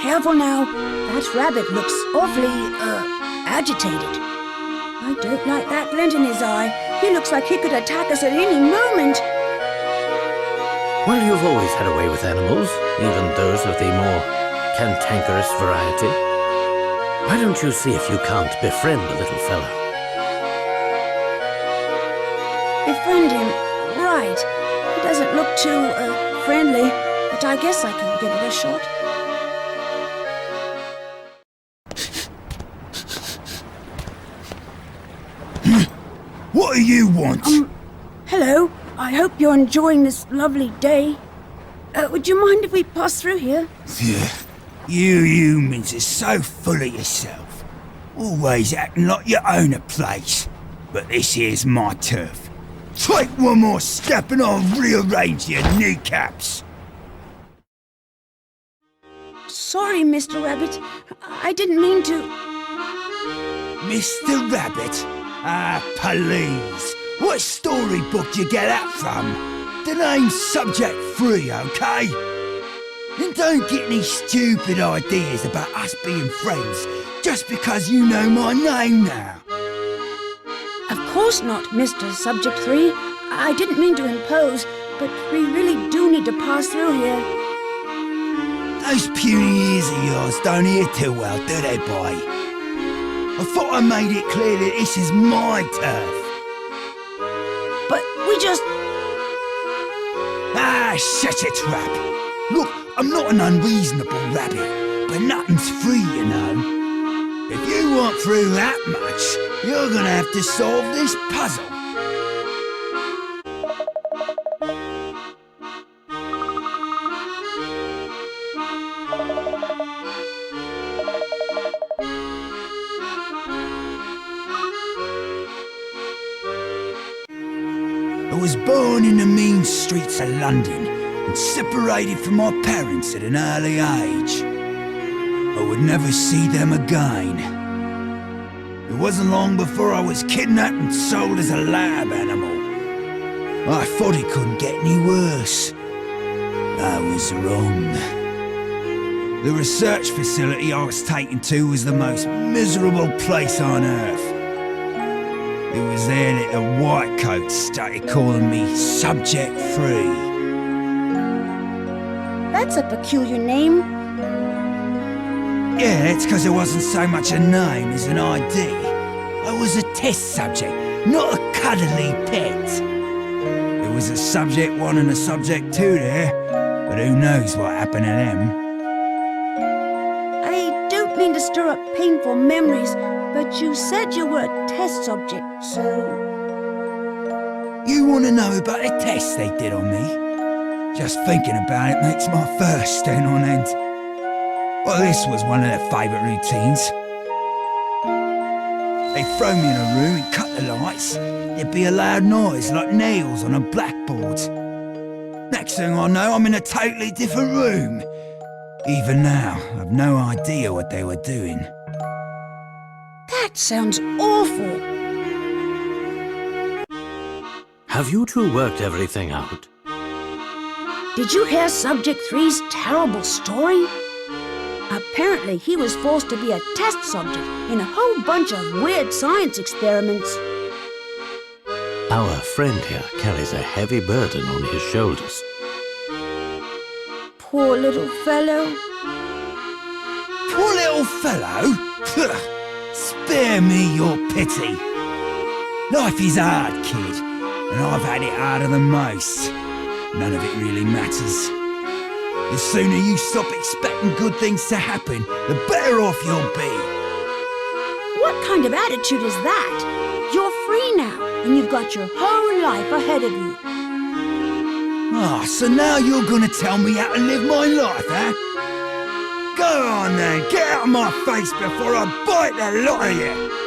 Careful now. That rabbit looks awfully, agitated. I don't like that glint in his eye. He looks like he could attack us at any moment. Well, you've always had a way with animals, even those of the more cantankerous variety. Why don't you see if you can't befriend the little fellow? Befriend him. Right. He doesn't look too, friendly, but I guess I can give it a shot. What do you want? Hello. I hope you're enjoying this lovely day. Would you mind if we pass through here? You humans are so full of yourself. Always acting like you own a place. But this here's my turf. Take one more step and I'll rearrange your kneecaps. Sorry, Mr. Rabbit. I didn't mean to... Mr. Rabbit? Ah, please. What storybook do you get that from? The name's subject free, okay? And don't get any stupid ideas about us being friends just because you know my name now. Of course not, Mr. Subject 3. I didn't mean to impose, but we really do need to pass through here. Those puny ears of yours don't hear too well, do they, boy? I thought I made it clear that this is my turf. But we just... Ah, shut your trap. Look, I'm not an unreasonable rabbit, but nothing's free, you know. If you want through that much, you're gonna have to solve this puzzle. I was born in the mean streets of London and separated from my parents at an early age. I would never see them again. It wasn't long before I was kidnapped and sold as a lab animal. I thought it couldn't get any worse. I was wrong. The research facility I was taken to was the most miserable place on Earth. It was there that the whitecoats started calling me Subject 3. That's a peculiar name. Yeah, that's because it wasn't so much a name as an ID. I was a test subject, not a cuddly pet. There was a Subject 1 and a Subject 2 there, but who knows what happened to them. I don't mean to stir up painful memories, but you said you were a test subject, so... You want to know about the test they did on me? Just thinking about it makes my fur stand on end. Well, this was one of their favourite routines. They'd throw me in a room and cut the lights. There'd be a loud noise like nails on a blackboard. Next thing I know, I'm in a totally different room. Even now, I've no idea what they were doing. That sounds awful. Have you two worked everything out? Did you hear Subject 3's terrible story? Apparently, he was forced to be a test subject in a whole bunch of weird science experiments. Our friend here carries a heavy burden on his shoulders. Poor little fellow. Poor little fellow? Spare me your pity. Life is hard, kid, and I've had it harder than most. None of it really matters. The sooner you stop expecting good things to happen, the better off you'll be. What kind of attitude is that? You're free now, and you've got your whole life ahead of you. Ah, so now you're gonna tell me how to live my life, eh? Go on then, get out of my face before I bite the lot of you!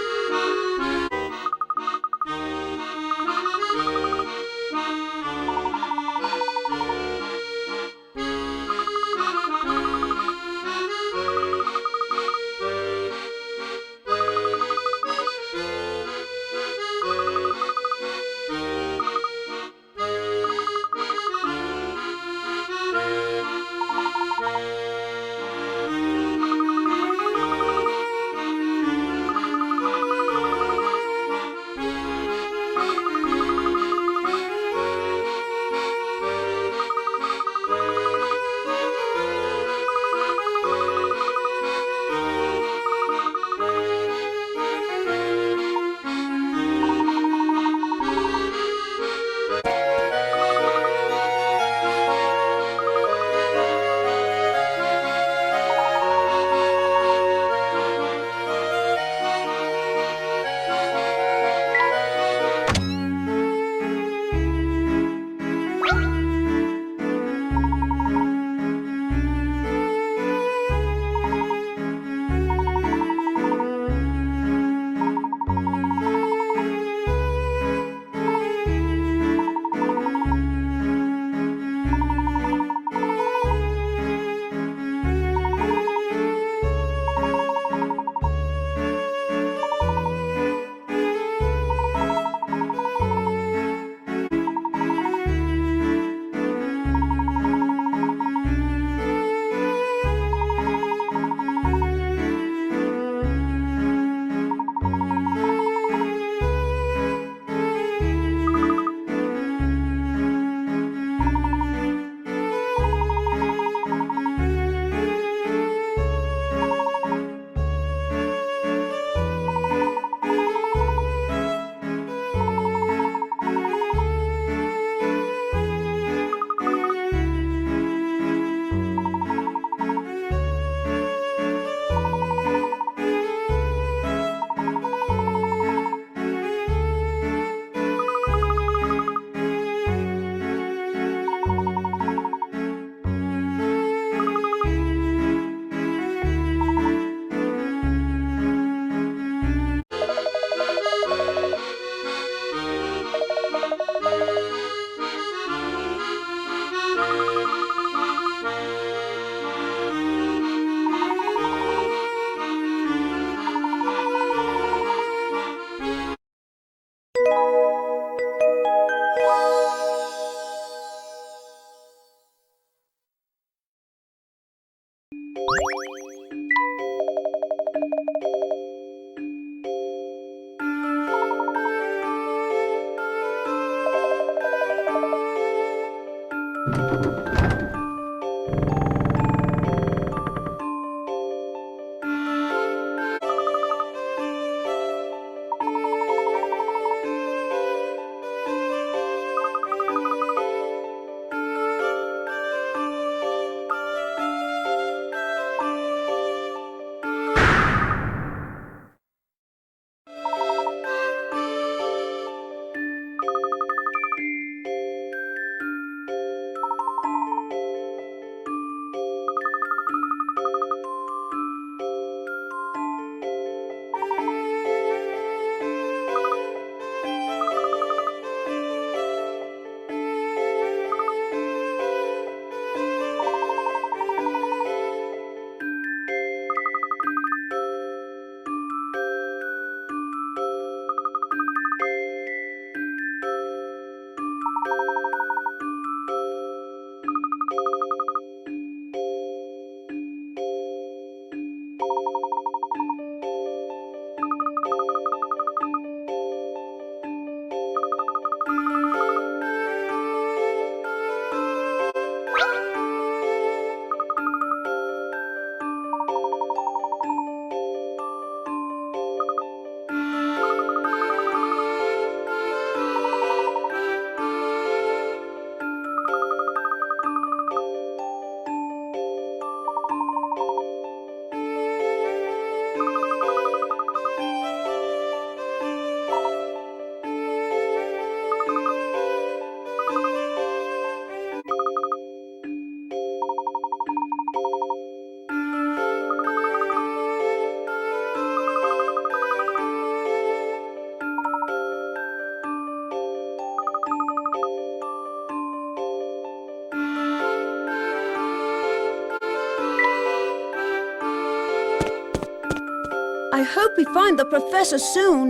I hope we find the professor soon.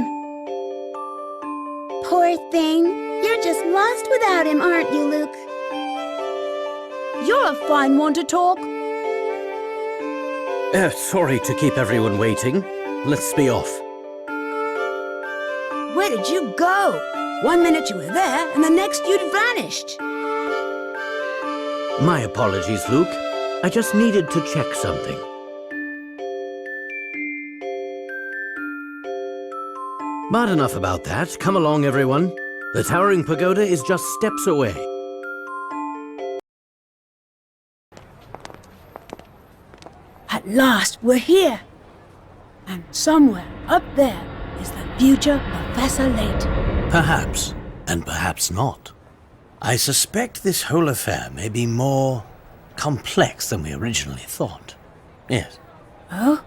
Poor thing. You're just lost without him, aren't you, Luke? You're a fine one to talk. Sorry to keep everyone waiting. Let's be off. Where did you go? 1 minute you were there, and the next you'd vanished. My apologies, Luke. I just needed to check something. But enough about that. Come along, everyone. The towering pagoda is just steps away. At last, we're here. And somewhere up there is the future Professor Layton. Perhaps, and perhaps not. I suspect this whole affair may be more complex than we originally thought. Yes. Oh?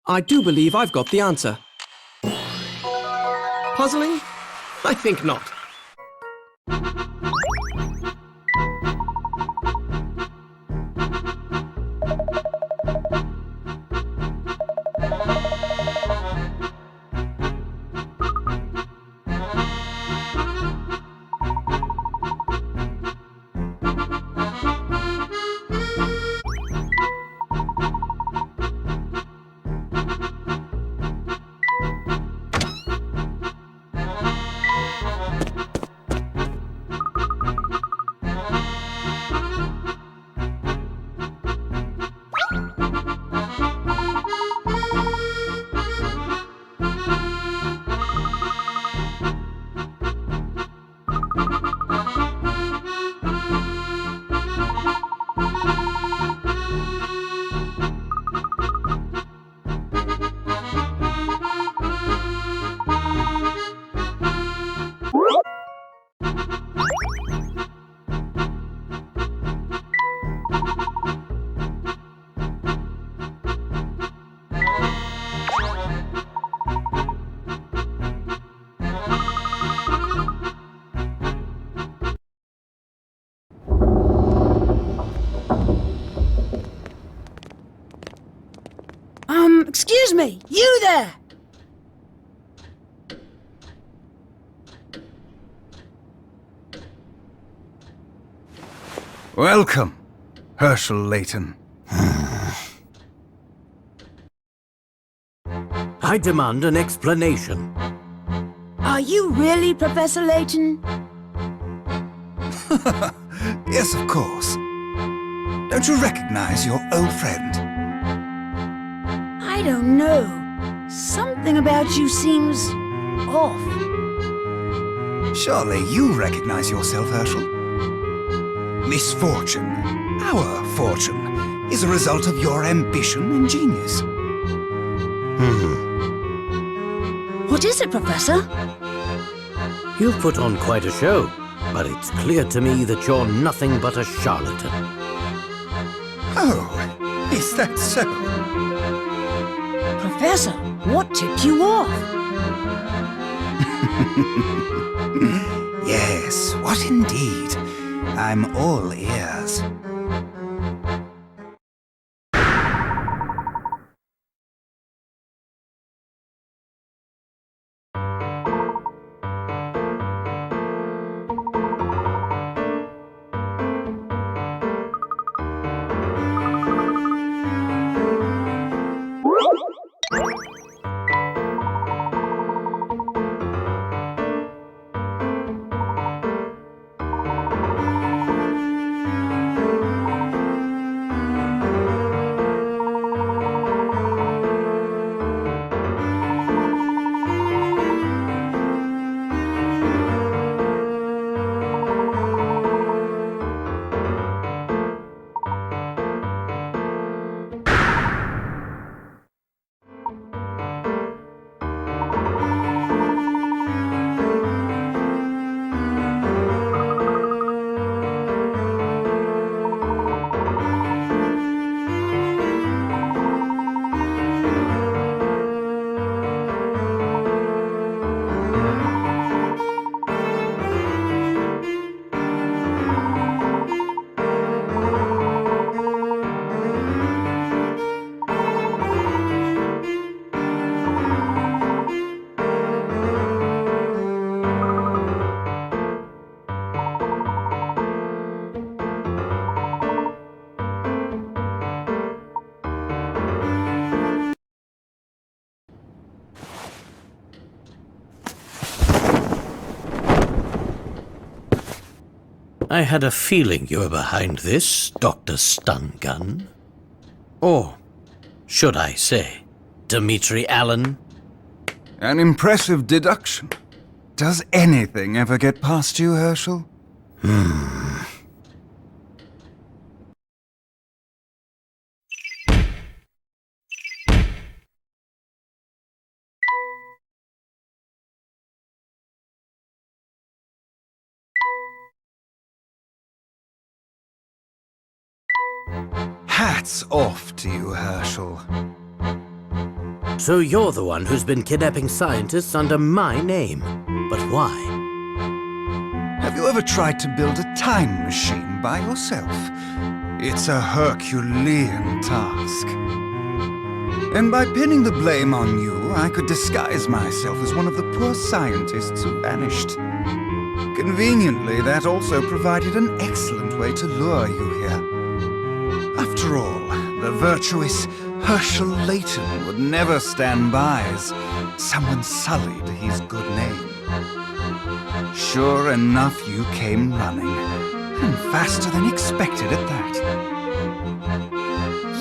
I do believe I've got the answer. Puzzling? I think not. Excuse me, you there! Welcome, Herschel Layton. I demand an explanation. Are you really Professor Layton? Yes, of course. Don't you recognize your old friend? I don't know. Something about you seems off. Surely you recognize yourself, Herschel. Misfortune, our fortune, is a result of your ambition and genius. What is it, Professor? You've put on quite a show, but it's clear to me that you're nothing but a charlatan. Oh, is that so? Professor, what tipped you off? Yes, what indeed? I'm all ears. I had a feeling you were behind this, Dr. Stun Gun. Or, should I say, Dimitri Allen? An impressive deduction. Does anything ever get past you, Herschel? Hats off to you, Herschel. So you're the one who's been kidnapping scientists under my name. But why? Have you ever tried to build a time machine by yourself? It's a Herculean task. And by pinning the blame on you, I could disguise myself as one of the poor scientists who vanished. Conveniently, that also provided an excellent way to lure you here. After all, the virtuous Herschel Layton would never stand by as someone sullied his good name. Sure enough, you came running, and faster than expected at that.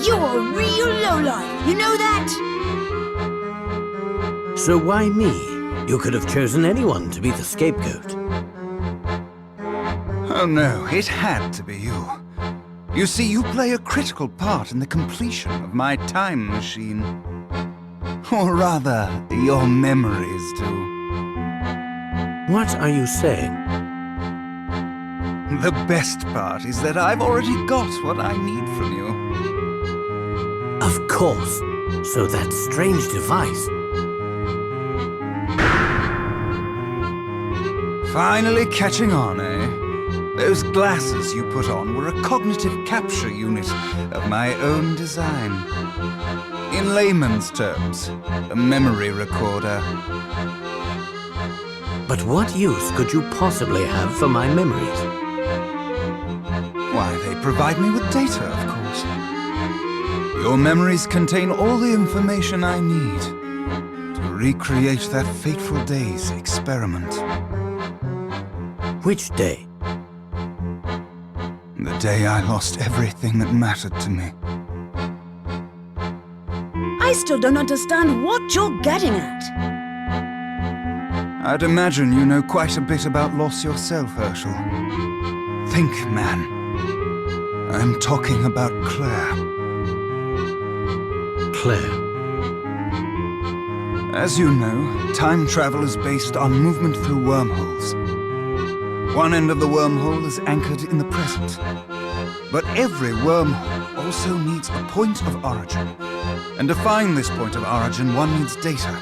You're a real lowlife, you know that? So why me? You could have chosen anyone to be the scapegoat. Oh no, it had to be you. You see, you play a critical part in the completion of my time machine. Or rather, your memories do. What are you saying? The best part is that I've already got what I need from you. Of course. So that strange device. Finally catching on, eh? Those glasses you put on were a cognitive capture unit of my own design. In layman's terms, a memory recorder. But what use could you possibly have for my memories? Why, they provide me with data, of course. Your memories contain all the information I need to recreate that fateful day's experiment. Which day? The day I lost everything that mattered to me. I still don't understand what you're getting at. I'd imagine you know quite a bit about loss yourself, Herschel. Think, man. I'm talking about Claire. Claire. As you know, time travel is based on movement through wormholes. One end of the wormhole is anchored in the present. But every wormhole also needs a point of origin. And to find this point of origin, one needs data.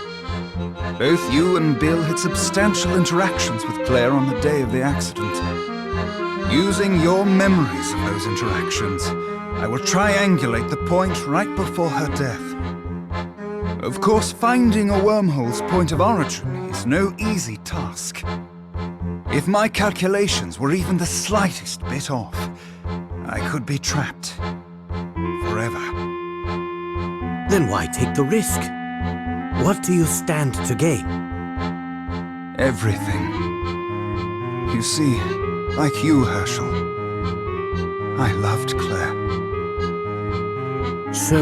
Both you and Bill had substantial interactions with Claire on the day of the accident. Using your memories of those interactions, I will triangulate the point right before her death. Of course, finding a wormhole's point of origin is no easy task. If my calculations were even the slightest bit off, I could be trapped. Forever. Then why take the risk? What do you stand to gain? Everything. You see, like you, Herschel, I loved Claire. So,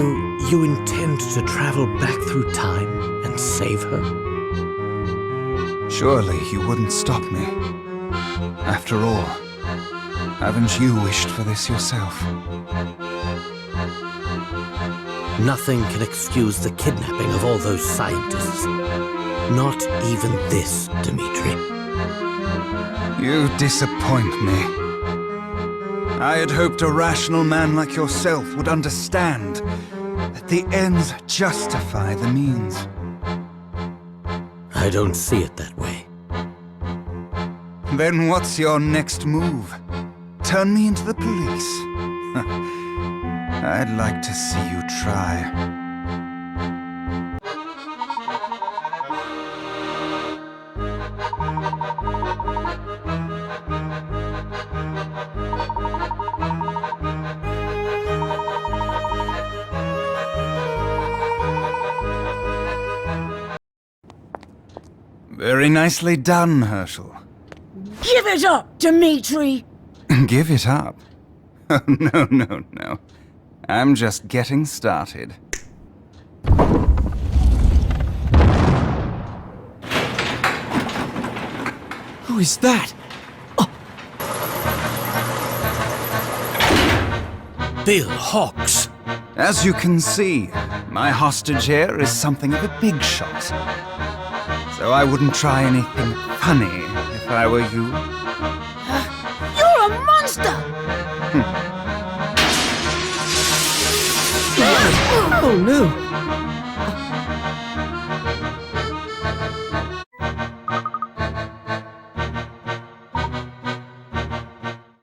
you intend to travel back through time and save her? Surely you wouldn't stop me. After all, haven't you wished for this yourself? Nothing can excuse the kidnapping of all those scientists. Not even this, Dmitri. You disappoint me. I had hoped a rational man like yourself would understand that the ends justify the means. I don't see it that way. Then what's your next move? Turn me into the police? I'd like to see you try. Very nicely done, Herschel. Give it up, Dmitri! Give it up? Oh, no. I'm just getting started. Who is that? Oh. Bill Hawks! As you can see, my hostage here is something of a big shot. So I wouldn't try anything funny if I were you. You're a monster! Oh no!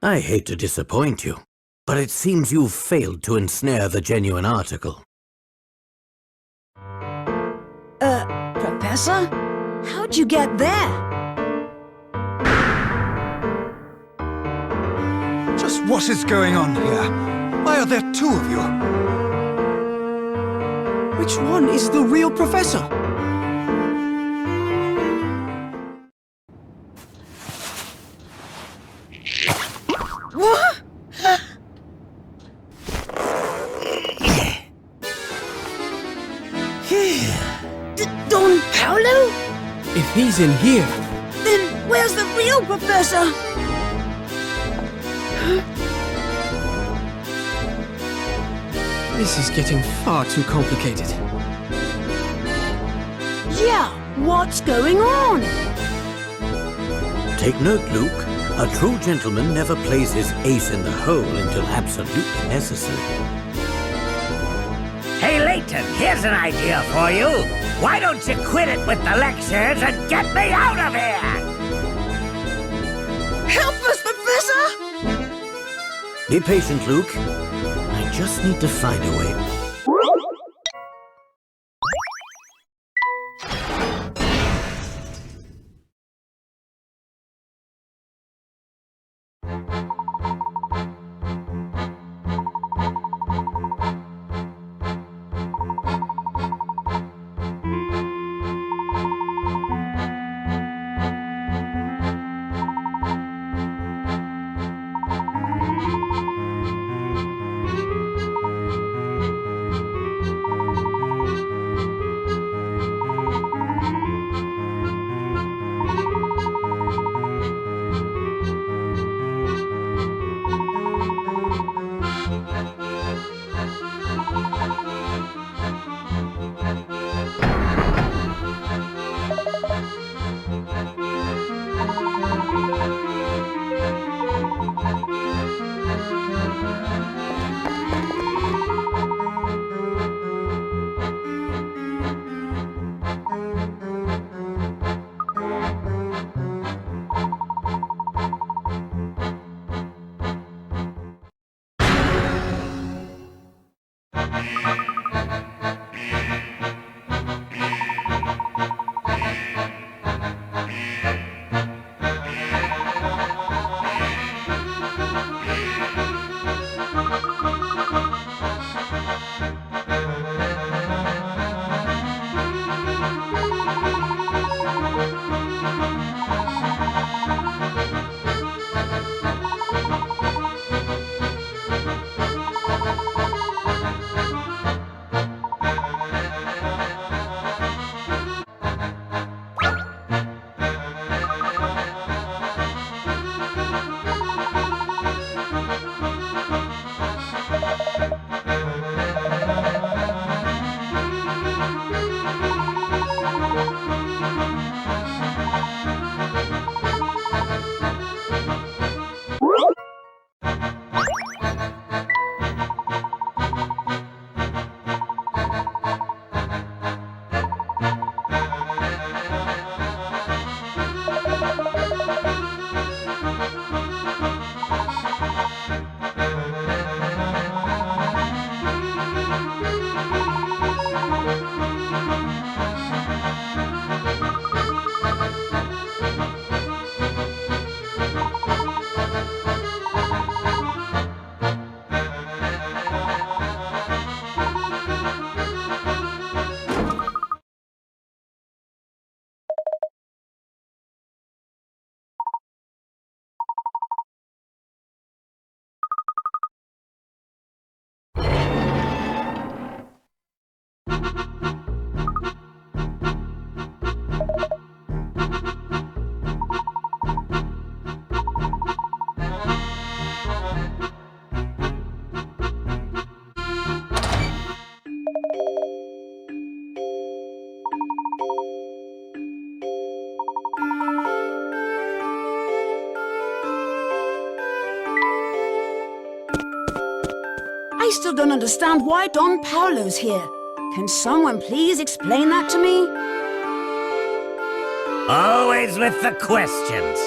I hate to disappoint you, but it seems you've failed to ensnare the genuine article. Professor? How'd you get there? Just what is going on here? Why are there two of you? Which one is the real professor? What? Don Paolo? If he's in here... Then where's the real professor? This is getting far too complicated. Yeah, what's going on? Take note, Luke. A true gentleman never plays his ace in the hole until absolutely necessary. Hey, Layton, here's an idea for you. Why don't you quit it with the lectures and get me out of here? Help us, Professor! Be patient, Luke. I just need to find a way. I still don't understand why Don Paolo's here. Can someone please explain that to me? Always with the questions.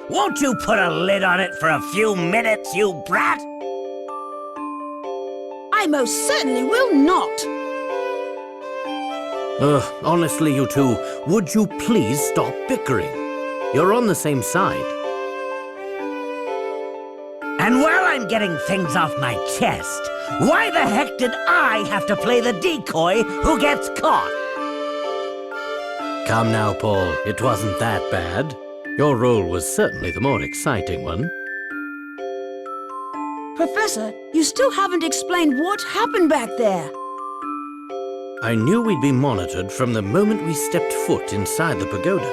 Won't you put a lid on it for a few minutes, you brat? I most certainly will not. Honestly, you two, would you please stop bickering? You're on the same side. And while I'm getting things off my chest, why the heck did I have to play the decoy who gets caught? Come now, Paul. It wasn't that bad. Your role was certainly the more exciting one. Professor, you still haven't explained what happened back there. I knew we'd be monitored from the moment we stepped foot inside the pagoda.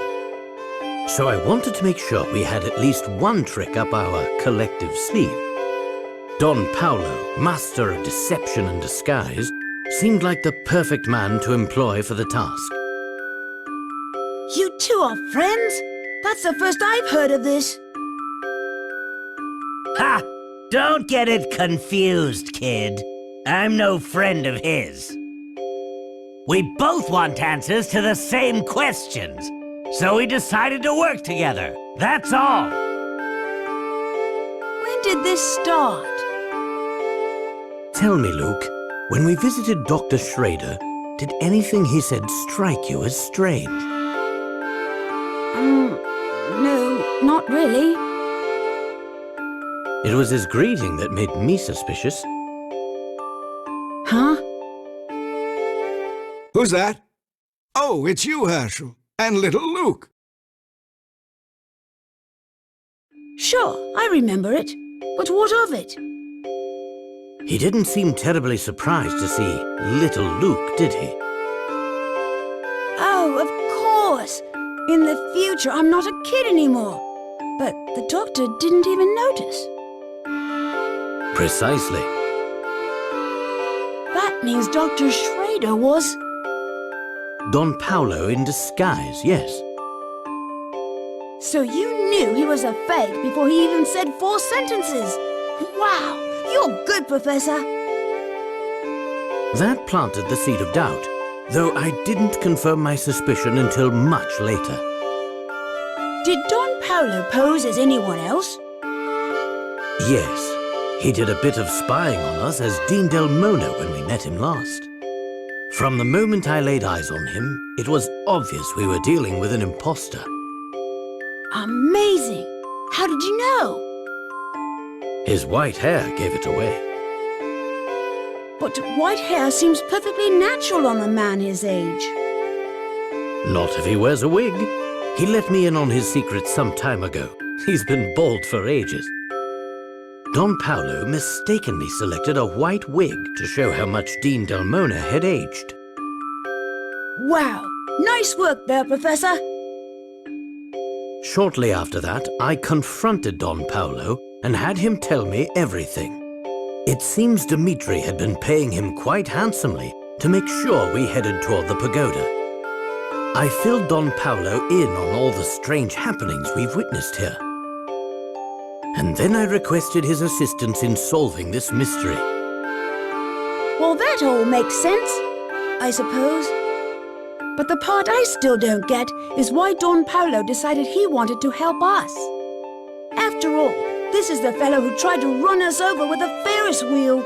So I wanted to make sure we had at least one trick up our collective sleeve. Don Paolo, master of deception and disguise, seemed like the perfect man to employ for the task. You two are friends? That's the first I've heard of this. Ha! Don't get it confused, kid. I'm no friend of his. We both want answers to the same questions, so we decided to work together. That's all. When did this start? Tell me, Luke, when we visited Dr. Schrader, did anything he said strike you as strange? No, not really. It was his greeting that made me suspicious. Huh? Who's that? Oh, it's you, Herschel. And little Luke. Sure, I remember it. But what of it? He didn't seem terribly surprised to see little Luke, did he? Oh, of course. In the future, I'm not a kid anymore. But the doctor didn't even notice. Precisely. That means Dr. Schrader was... Don Paolo in disguise, yes. So you knew he was a fake before he even said 4 sentences? Wow, you're good, Professor. That planted the seed of doubt, though I didn't confirm my suspicion until much later. Did Don Paolo pose as anyone else? Yes, he did a bit of spying on us as Dean Del Mona when we met him last. From the moment I laid eyes on him, it was obvious we were dealing with an imposter. Amazing! How did you know? His white hair gave it away. But white hair seems perfectly natural on a man his age. Not if he wears a wig. He let me in on his secret some time ago. He's been bald for ages. Don Paolo mistakenly selected a white wig to show how much Dean Delmona had aged. Wow, nice work there, Professor. Shortly after that, I confronted Don Paolo and had him tell me everything. It seems Dimitri had been paying him quite handsomely to make sure we headed toward the pagoda. I filled Don Paolo in on all the strange happenings we've witnessed here. And then I requested his assistance in solving this mystery. Well, that all makes sense, I suppose. But the part I still don't get is why Don Paolo decided he wanted to help us. After all, this is the fellow who tried to run us over with a Ferris wheel.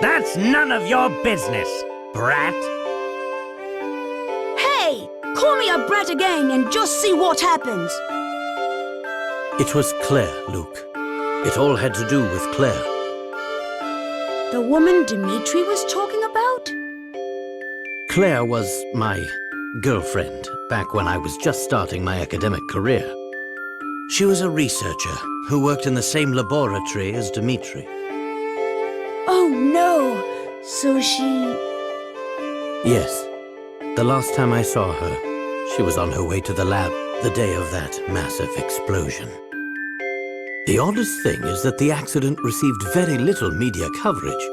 That's none of your business, brat. Hey, call me a brat again and just see what happens. It was Claire, Luke. It all had to do with Claire. The woman Dimitri was talking about? Claire was my girlfriend back when I was just starting my academic career. She was a researcher who worked in the same laboratory as Dimitri. Oh no! So she... Yes. The last time I saw her, she was on her way to the lab the day of that massive explosion. The oddest thing is that the accident received very little media coverage.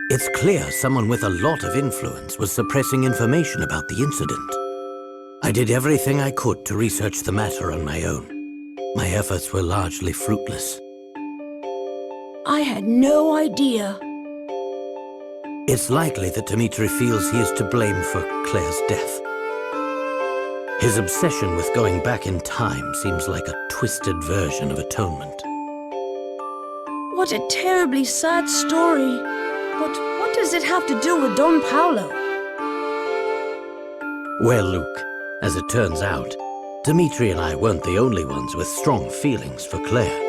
It's clear someone with a lot of influence was suppressing information about the incident. I did everything I could to research the matter on my own. My efforts were largely fruitless. I had no idea. It's likely that Dimitri feels he is to blame for Claire's death. His obsession with going back in time seems like a twisted version of atonement. What a terribly sad story. But what does it have to do with Don Paolo? Well, Luke, as it turns out, Dimitri and I weren't the only ones with strong feelings for Claire.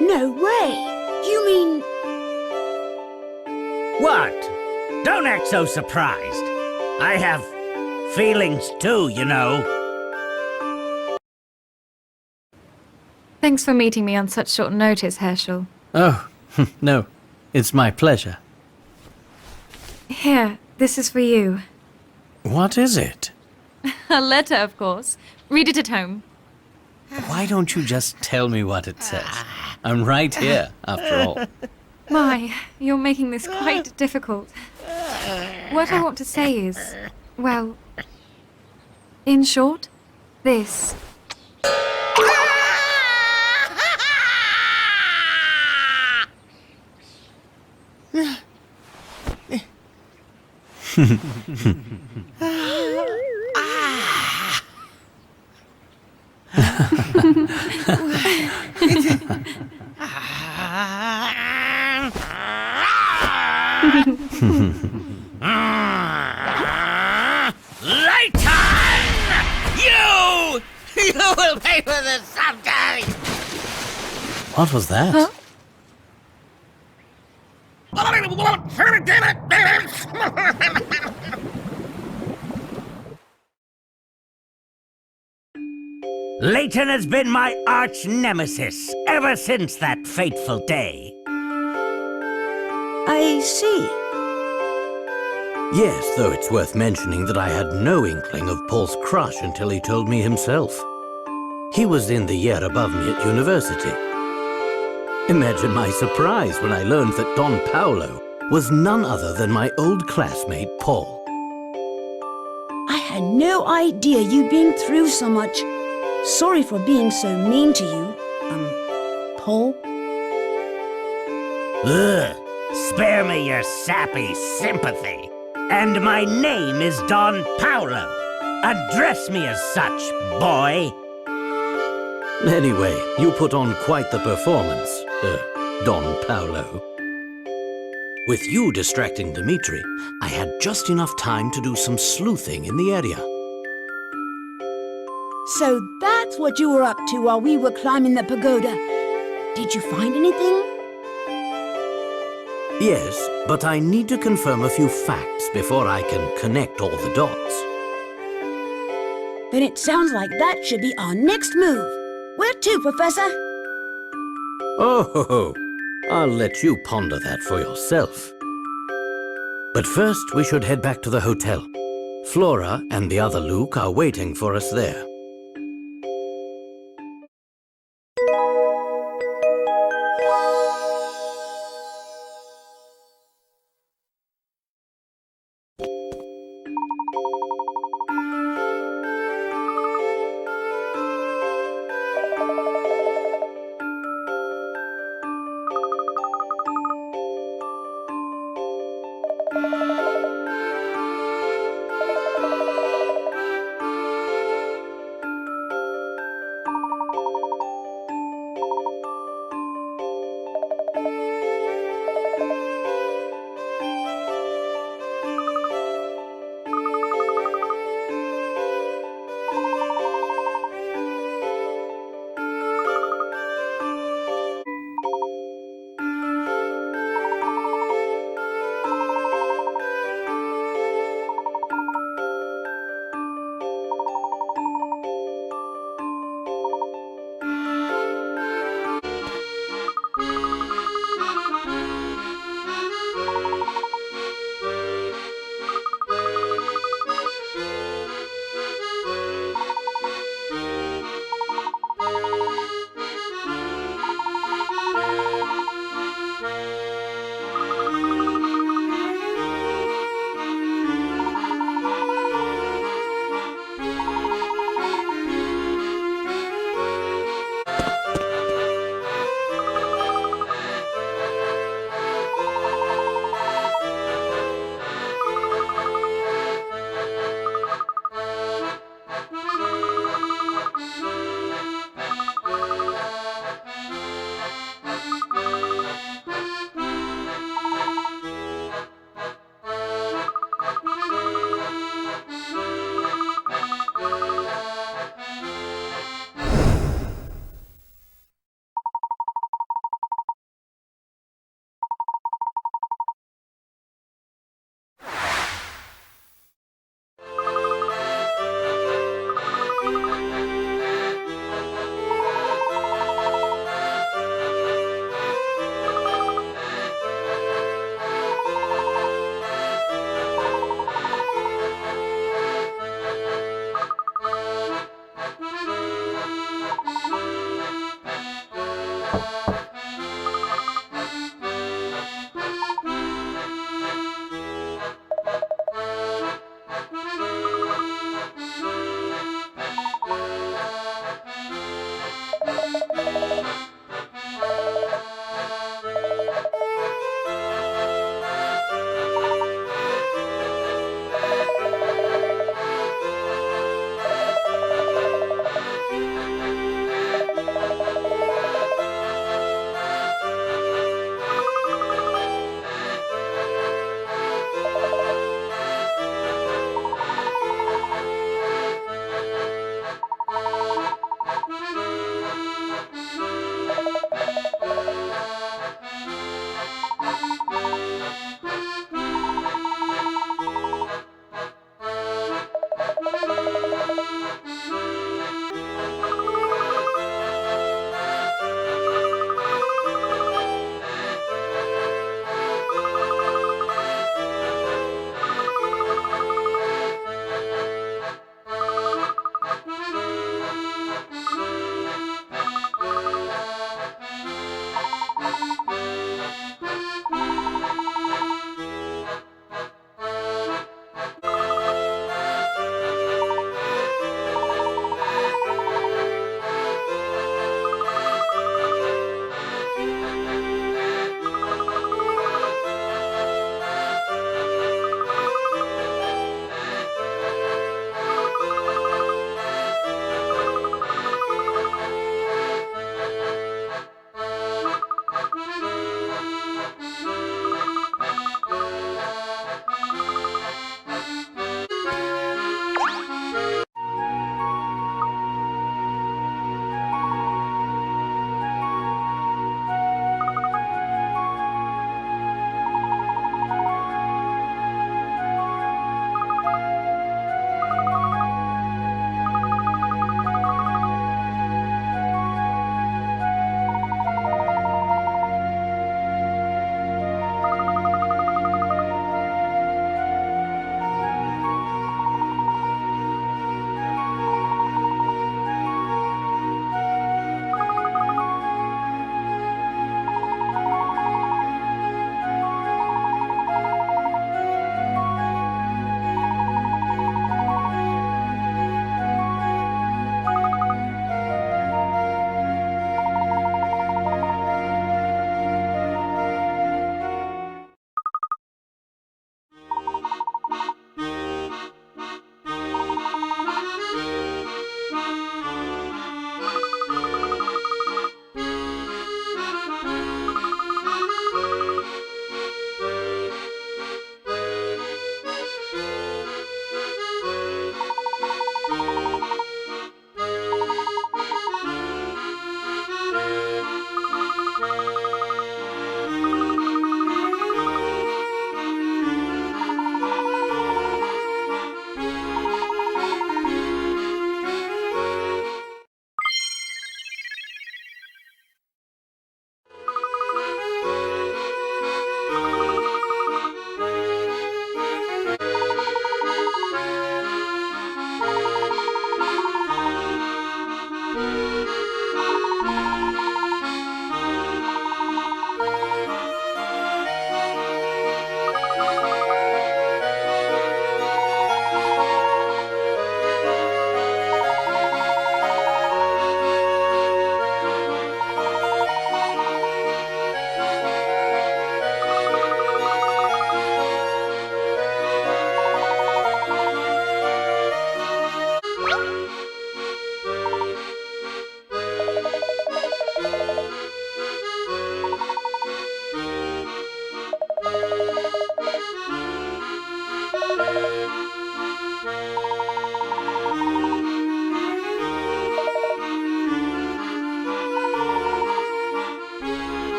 No way! You mean... What? Don't act so surprised. I have feelings too, you know. Thanks for meeting me on such short notice, Herschel. Oh, no. It's my pleasure. Here, this is for you. What is it? A letter, of course. Read it at home. Why don't you just tell me what it says? I'm right here, after all. My, you're making this quite difficult. What I want to say is, well, in short, this. Layton! You! You will pay for this someday! What was that? Huh? Layton has been my arch nemesis ever since that fateful day. I see. Yes, though it's worth mentioning that I had no inkling of Paul's crush until he told me himself. He was in the year above me at university. Imagine my surprise when I learned that Don Paolo was none other than my old classmate, Paul. I had no idea you'd been through so much. Sorry for being so mean to you, Paul. Ugh, spare me your sappy sympathy. And my name is Don Paolo. Address me as such, boy. Anyway, you put on quite the performance, Don Paolo. With you distracting Dimitri, I had just enough time to do some sleuthing in the area. So that's what you were up to while we were climbing the pagoda. Did you find anything? Yes, but I need to confirm a few facts before I can connect all the dots. Then it sounds like that should be our next move. Where to, Professor? Oh, ho, ho. I'll let you ponder that for yourself. But first, we should head back to the hotel. Flora and the other Luke are waiting for us there.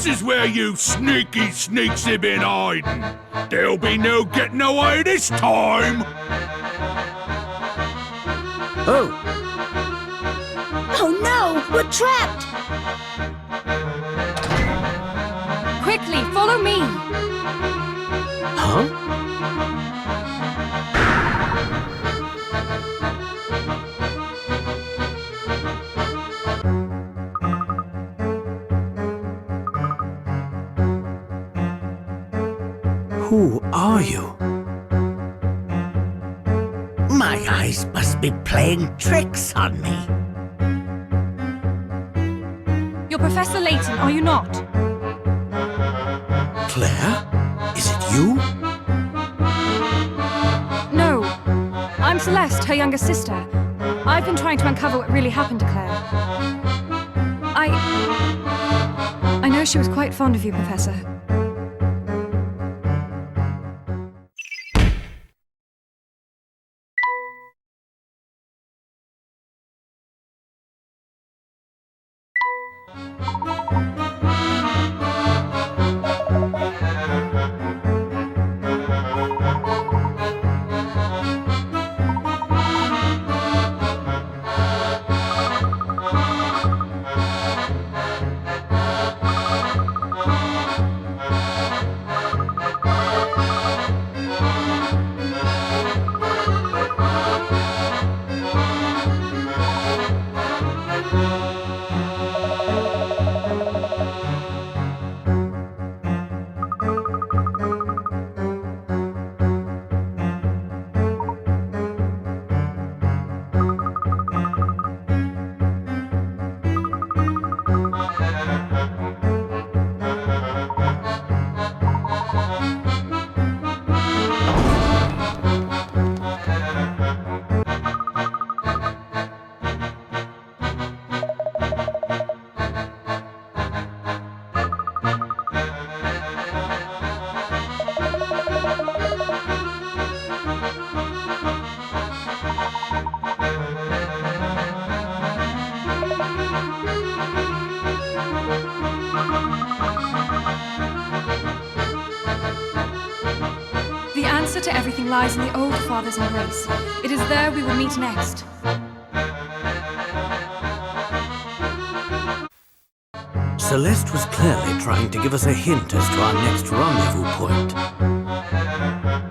This is where you sneaky sneaks have been hiding. There'll be no getting away this time. Oh, Oh no! We're trapped! Quickly, follow me! huh? Who are you? My eyes must be playing tricks on me. You're Professor Layton, are you not? Claire? Is it you? No. I'm Celeste, her younger sister. I've been trying to uncover what really happened to Claire. I know she was quite fond of you, Professor. The answer to everything lies in the old father's embrace. It is there we will meet next. Celeste was clearly trying to give us a hint as to our next rendezvous point.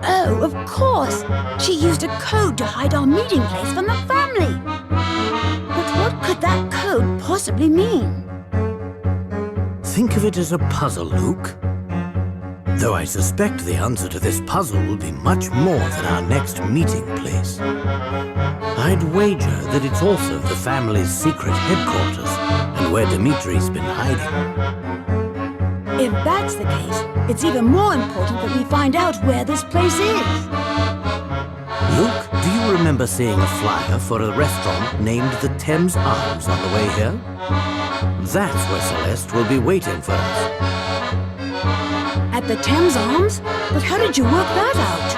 Oh, of course! She used a code to hide our meeting place from the family! But what could that code possibly mean? Think of it as a puzzle, Luke. Though I suspect the answer to this puzzle will be much more than our next meeting place. I'd wager that it's also the family's secret headquarters and where Dimitri's been hiding. If that's the case, it's even more important that we find out where this place is. Luke, do you remember seeing a flyer for a restaurant named the Thames Arms on the way here? That's where Celeste will be waiting for us. At the Thames Arms? But how did you work that out?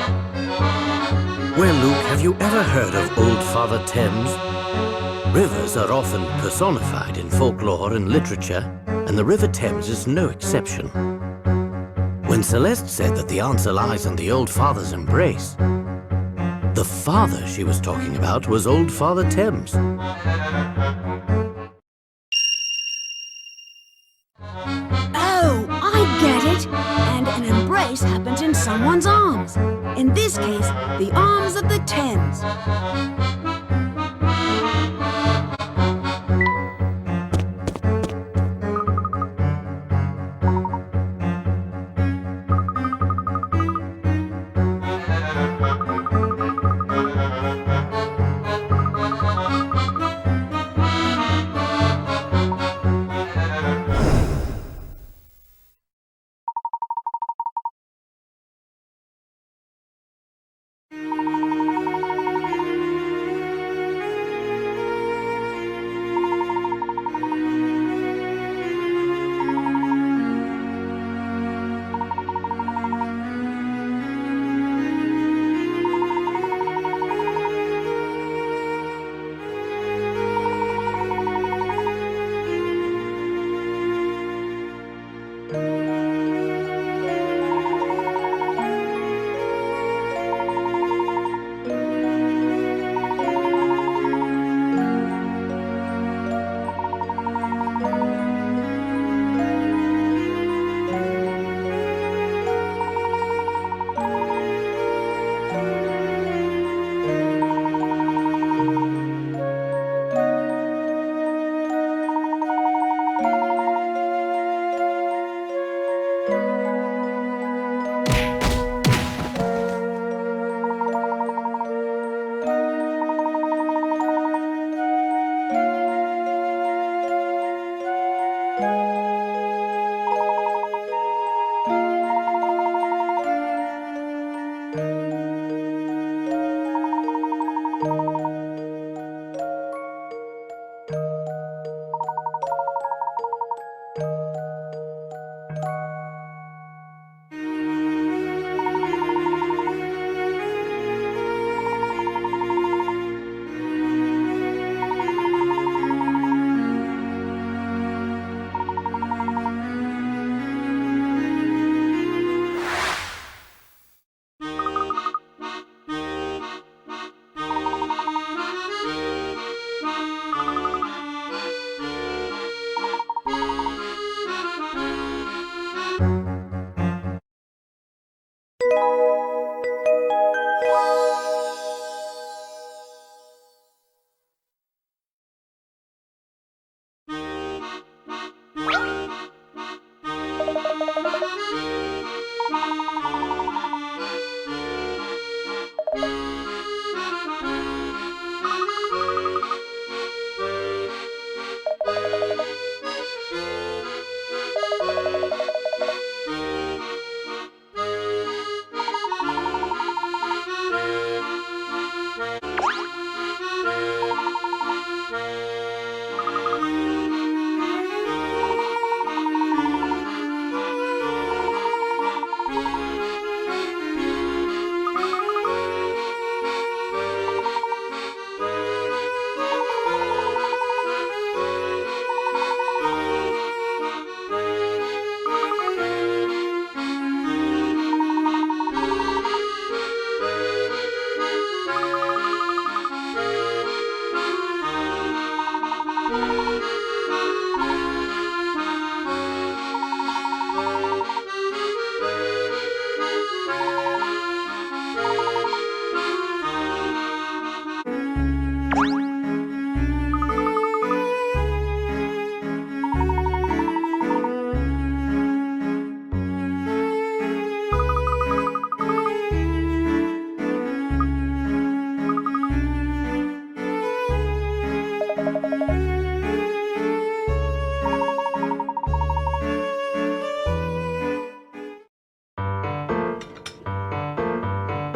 Well, Luke, have you ever heard of Old Father Thames? Rivers are often personified in folklore and literature, and the River Thames is no exception. When Celeste said that the answer lies in the Old Father's embrace, the father she was talking about was Old Father Thames. Oh, I get it! And an embrace happens in someone's arms. In this case, the arms of the Thames.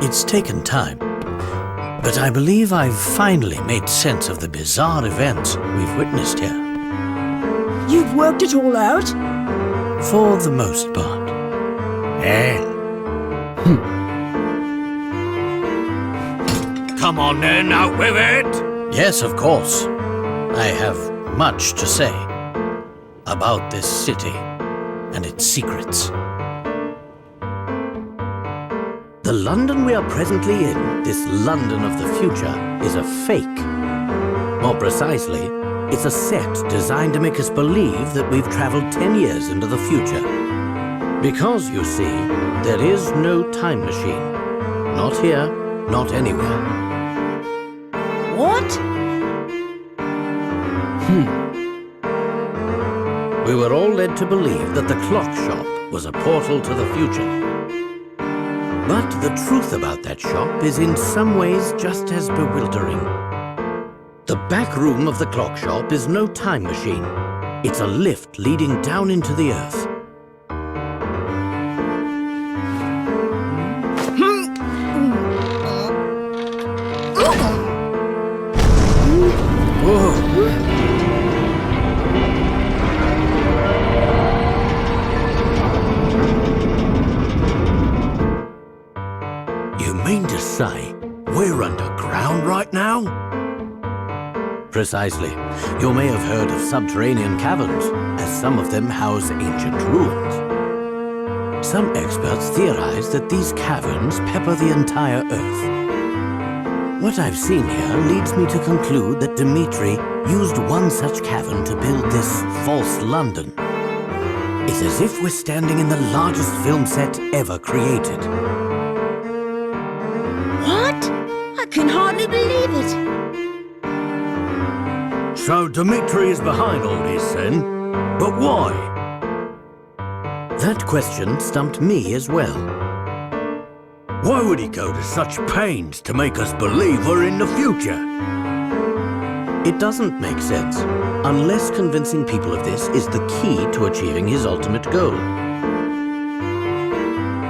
It's taken time, but I believe I've finally made sense of the bizarre events we've witnessed here. You've worked it all out? For the most part. Eh? Come on then, out with it! Yes, of course. I have much to say about this city and its secrets. The London we are presently in, this London of the future, is a fake. More precisely, it's a set designed to make us believe that we've traveled 10 years into the future. Because, you see, there is no time machine. Not here, not anywhere. What? We were all led to believe that the clock shop was a portal to the future. But the truth about that shop is in some ways just as bewildering. The back room of the clock shop is no time machine. It's a lift leading down into the earth. You mean to say we're underground right now? Precisely. You may have heard of subterranean caverns, as some of them house ancient ruins. Some experts theorize that these caverns pepper the entire Earth. What I've seen here leads me to conclude that Dmitri used one such cavern to build this false London. It's as if we're standing in the largest film set ever created. What? I can hardly believe it. So Dmitri is behind all this then? But why? That question stumped me as well. Why would he go to such pains to make us believe we're in the future? It doesn't make sense, unless convincing people of this is the key to achieving his ultimate goal.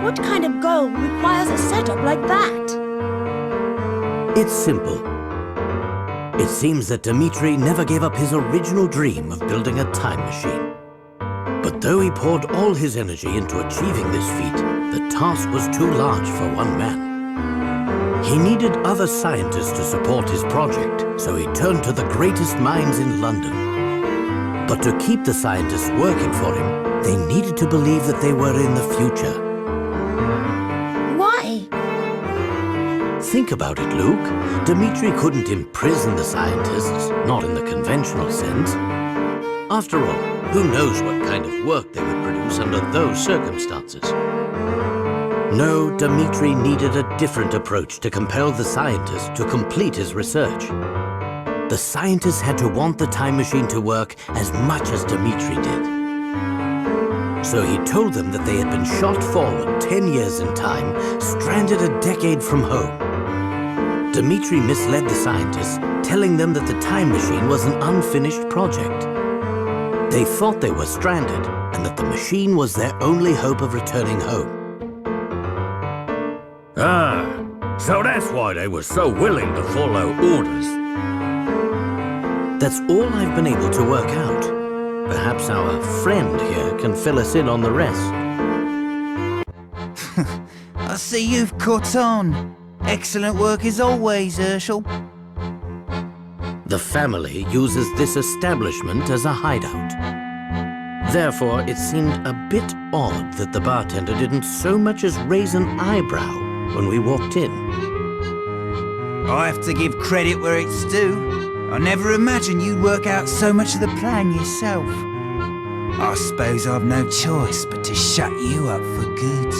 What kind of goal requires a setup like that? It's simple. It seems that Dmitri never gave up his original dream of building a time machine. But though he poured all his energy into achieving this feat, the task was too large for one man. He needed other scientists to support his project, so he turned to the greatest minds in London. But to keep the scientists working for him, they needed to believe that they were in the future. Why? Think about it, Luke. Dmitri couldn't imprison the scientists, not in the conventional sense. After all, who knows what kind of work they would produce under those circumstances? No, Dmitri needed a different approach to compel the scientists to complete his research. The scientists had to want the time machine to work as much as Dmitri did. So he told them that they had been shot forward 10 years in time, stranded a decade from home. Dmitri misled the scientists, telling them that the time machine was an unfinished project. They thought they were stranded, and that the machine was their only hope of returning home. Ah, so that's why they were so willing to follow orders. That's all I've been able to work out. Perhaps our friend here can fill us in on the rest. I see you've caught on. Excellent work as always, Herschel. The family uses this establishment as a hideout. Therefore, it seemed a bit odd that the bartender didn't so much as raise an eyebrow when we walked in. I have to give credit where it's due. I never imagined you'd work out so much of the plan yourself. I suppose I've no choice but to shut you up for good.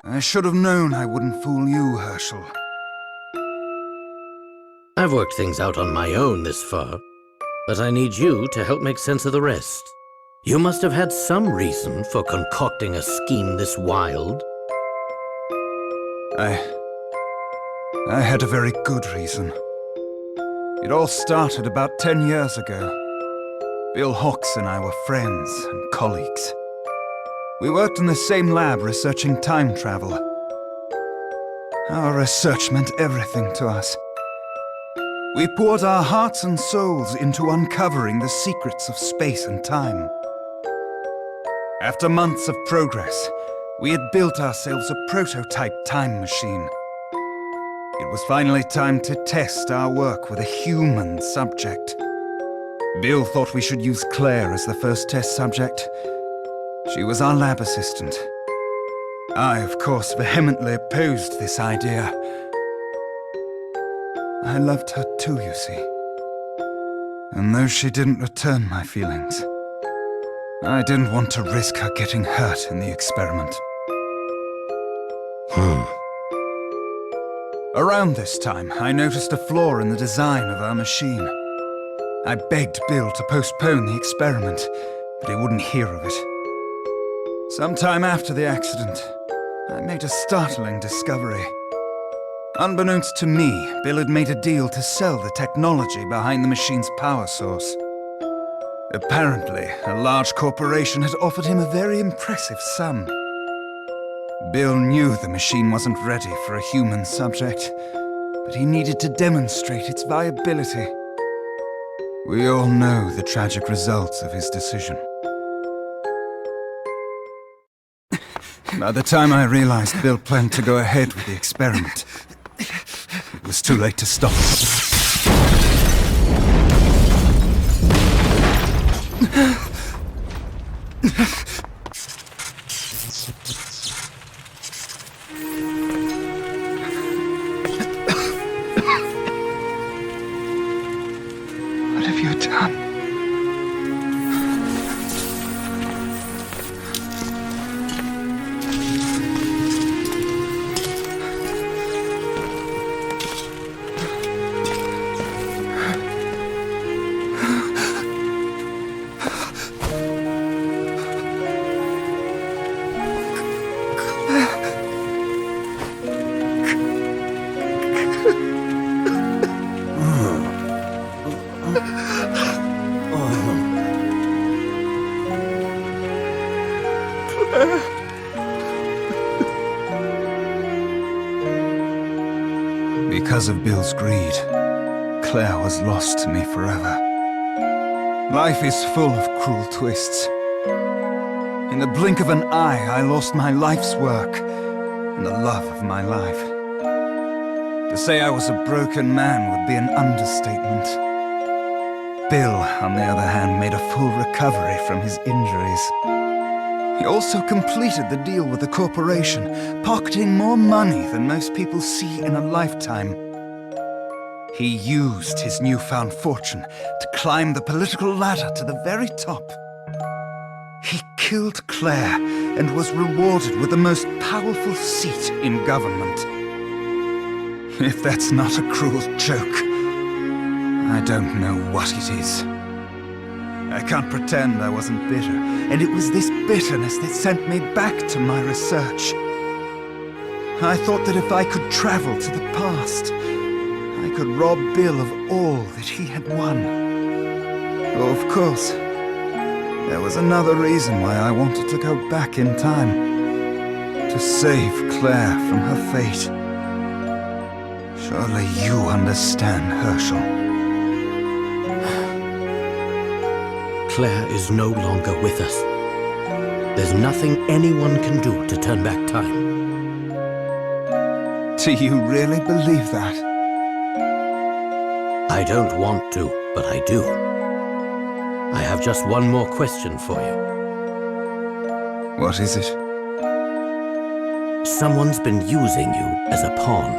I should have known I wouldn't fool you, Herschel. I've worked things out on my own this far, but I need you to help make sense of the rest. You must have had some reason for concocting a scheme this wild. I had a very good reason. It all started about 10 years ago. Bill Hawks and I were friends and colleagues. We worked in the same lab researching time travel. Our research meant everything to us. We poured our hearts and souls into uncovering the secrets of space and time. After months of progress, we had built ourselves a prototype time machine. It was finally time to test our work with a human subject. Bill thought we should use Claire as the first test subject. She was our lab assistant. I, of course, vehemently opposed this idea. I loved her too, you see. And though she didn't return my feelings, I didn't want to risk her getting hurt in the experiment. Around this time, I noticed a flaw in the design of our machine. I begged Bill to postpone the experiment, but he wouldn't hear of it. Sometime after the accident, I made a startling discovery. Unbeknownst to me, Bill had made a deal to sell the technology behind the machine's power source. Apparently, a large corporation had offered him a very impressive sum. Bill knew the machine wasn't ready for a human subject, but he needed to demonstrate its viability. We all know the tragic results of his decision. By the time I realized Bill planned to go ahead with the experiment, it was too late to stop him. What have you done? Because of Bill's greed, Claire was lost to me forever. Life is full of cruel twists. In the blink of an eye, I lost my life's work and the love of my life. To say I was a broken man would be an understatement. Bill, on the other hand, made a full recovery from his injuries. He also completed the deal with the corporation, pocketing more money than most people see in a lifetime. He used his newfound fortune to climb the political ladder to the very top. He killed Claire and was rewarded with the most powerful seat in government. If that's not a cruel joke, I don't know what it is. I can't pretend I wasn't bitter, and it was this bitterness that sent me back to my research. I thought that if I could travel to the past, I could rob Bill of all that he had won. Oh, of course, there was another reason why I wanted to go back in time. To save Claire from her fate. Surely you understand, Herschel. Claire is no longer with us. There's nothing anyone can do to turn back time. Do you really believe that? I don't want to, but I do. I have just one more question for you. What is it? Someone's been using you as a pawn.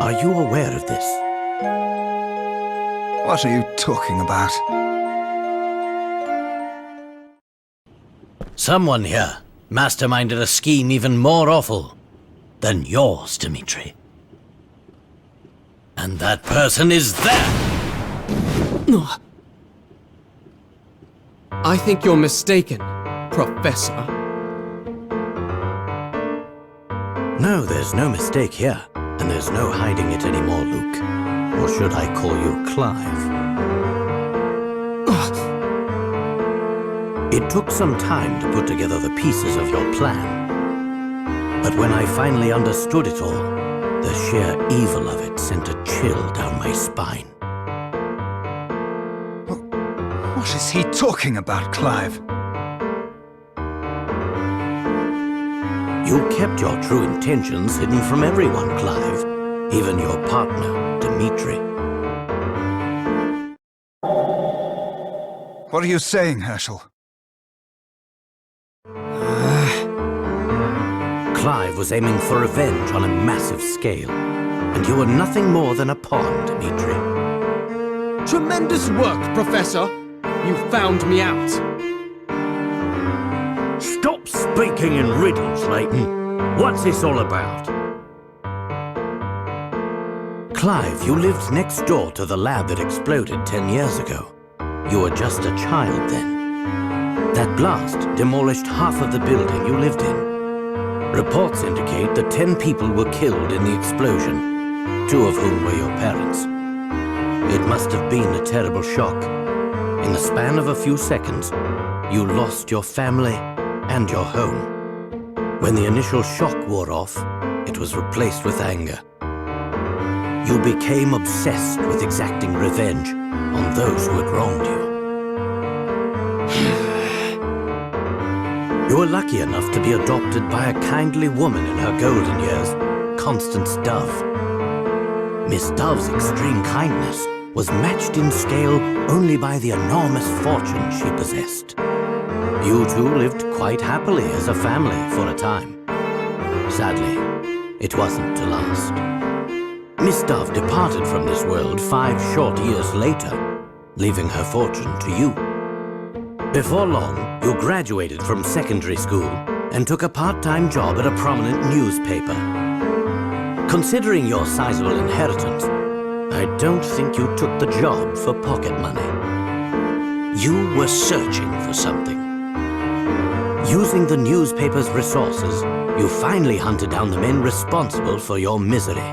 Are you aware of this? What are you talking about? Someone here masterminded a scheme even more awful than yours, Dmitri. And that person is there! I think you're mistaken, Professor. No, there's no mistake here, and there's no hiding it anymore, Luke. Or should I call you Clive? It took some time to put together the pieces of your plan. But when I finally understood it all, the sheer evil of it sent a chill down my spine. What is he talking about, Clive? You kept your true intentions hidden from everyone, Clive. Even your partner, Dimitri. What are you saying, Herschel? Clive was aiming for revenge on a massive scale, and you were nothing more than a pawn, Dimitri. Tremendous work, Professor! You found me out. Stop speaking in riddles, Layton. What's this all about? Clive, you lived next door to the lab that exploded 10 years ago. You were just a child then. That blast demolished half of the building you lived in. Reports indicate that 10 people were killed in the explosion, 2 of whom were your parents. It must have been a terrible shock. In the span of a few seconds, you lost your family and your home. When the initial shock wore off, it was replaced with anger. You became obsessed with exacting revenge on those who had wronged you. You were lucky enough to be adopted by a kindly woman in her golden years, Constance Dove. Miss Dove's extreme kindness was matched in scale only by the enormous fortune she possessed. You two lived quite happily as a family for a time. Sadly, it wasn't to last. Miss Dove departed from this world 5 short years later, leaving her fortune to you. Before long, you graduated from secondary school and took a part-time job at a prominent newspaper. Considering your sizable inheritance, I don't think you took the job for pocket money. You were searching for something. Using the newspaper's resources, you finally hunted down the men responsible for your misery.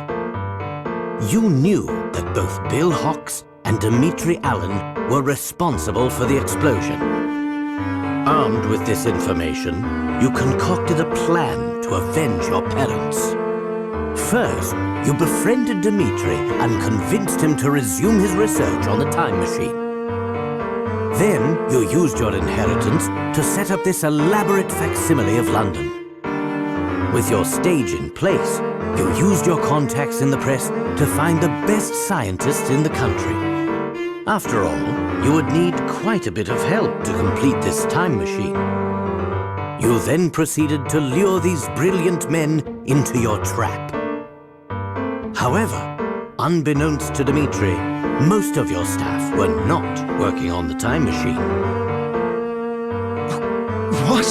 You knew that both Bill Hawks and Dimitri Allen were responsible for the explosion. Armed with this information, you concocted a plan to avenge your parents. First, you befriended Dimitri and convinced him to resume his research on the time machine. Then, you used your inheritance to set up this elaborate facsimile of London. With your stage in place, you used your contacts in the press to find the best scientists in the country. After all, you would need quite a bit of help to complete this time machine. You then proceeded to lure these brilliant men into your trap. However, unbeknownst to Dimitri, most of your staff were not working on the time machine. What?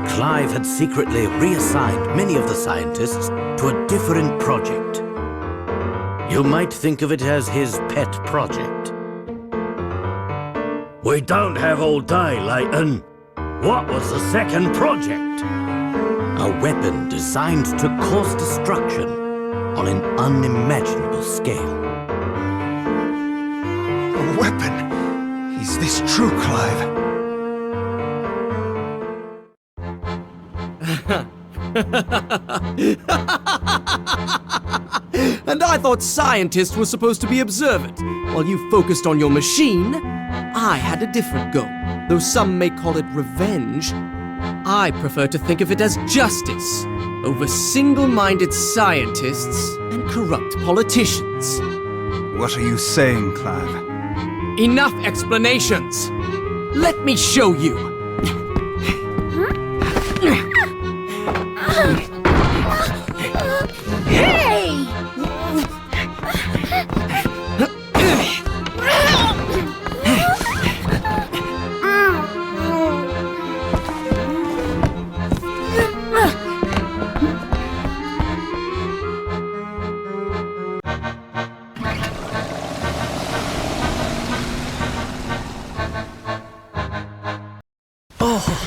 Clive had secretly reassigned many of the scientists to a different project. You might think of it as his pet project. We don't have all day, Layton. What was the second project? A weapon designed to cause destruction on an unimaginable scale. A weapon? Is this true, Clive? And I thought scientists were supposed to be observant. While you focused on your machine, I had a different goal. Though some may call it revenge, I prefer to think of it as justice over single-minded scientists and corrupt politicians. What are you saying, Clive? Enough explanations! Let me show you! Hey!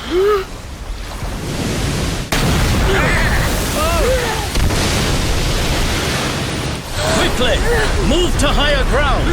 Quickly! Move to higher ground!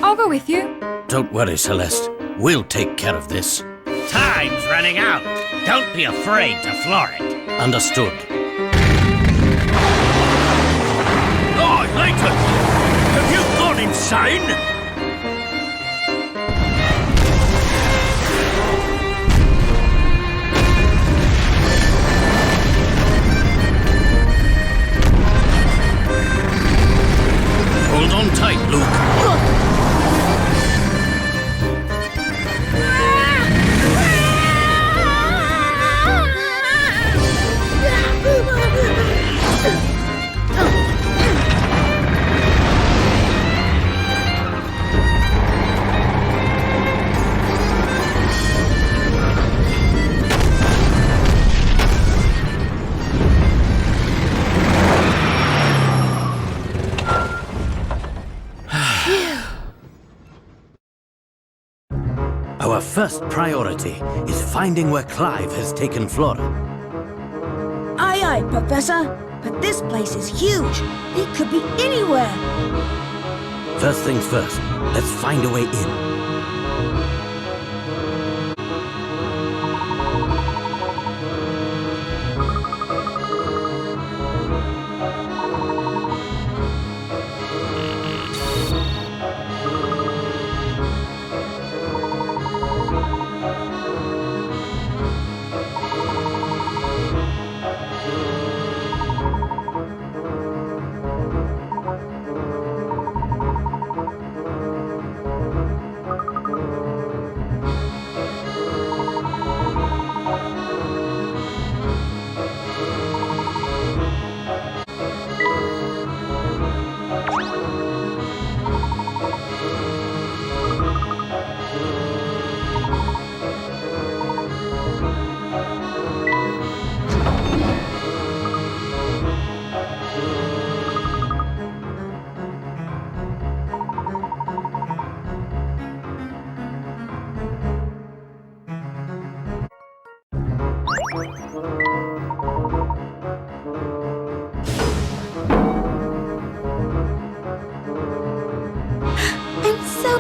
I'll go with you. Don't worry, Celeste. We'll take care of this. Time's running out. Don't be afraid to floor it. Understood. Oh, Layton! Have you gone insane? Hold on tight, Luke. Our first priority is finding where Clive has taken Flora. Aye, aye, Professor. But this place is huge. It could be anywhere. First things first, let's find a way in.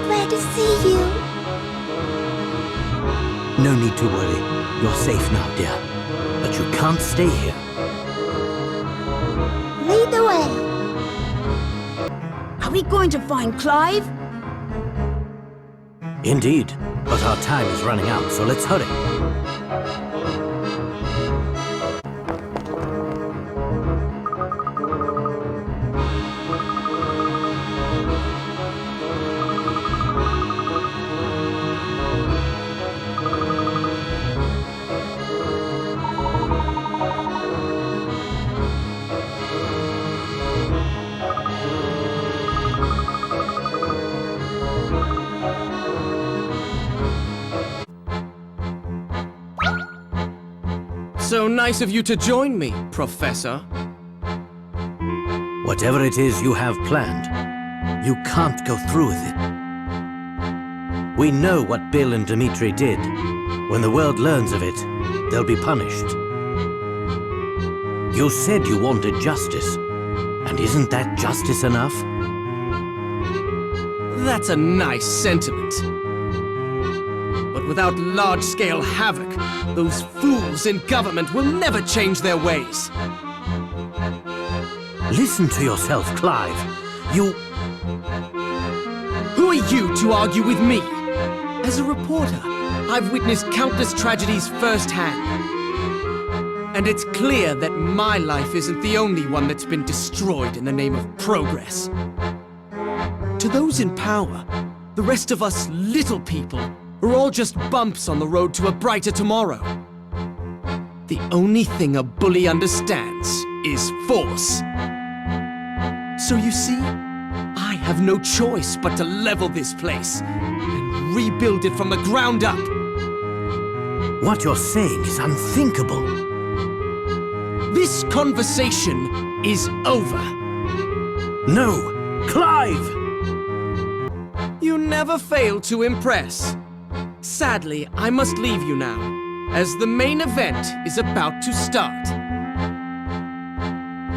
Glad to see you. No need to worry. You're safe now, dear. But you can't stay here. Are we going to find Clive? Indeed, but our time is running out, so let's hurry. So nice of you to join me, Professor. Whatever it is you have planned, you can't go through with it. We know what Bill and Dmitri did. When the world learns of it, they'll be punished. You said you wanted justice, and isn't that justice enough? That's a nice sentiment. But without large-scale havoc, those fools in government will never change their ways. Listen to yourself, Clive. You... Who are you to argue with me? As a reporter, I've witnessed countless tragedies firsthand. And it's clear that my life isn't the only one that's been destroyed in the name of progress. To those in power, the rest of us little people are all just bumps on the road to a brighter tomorrow. The only thing a bully understands is force. So you see, I have no choice but to level this place and rebuild it from the ground up. What you're saying is unthinkable. This conversation is over. No! Clive! You never fail to impress. Sadly, I must leave you now, as the main event is about to start.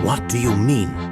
What do you mean?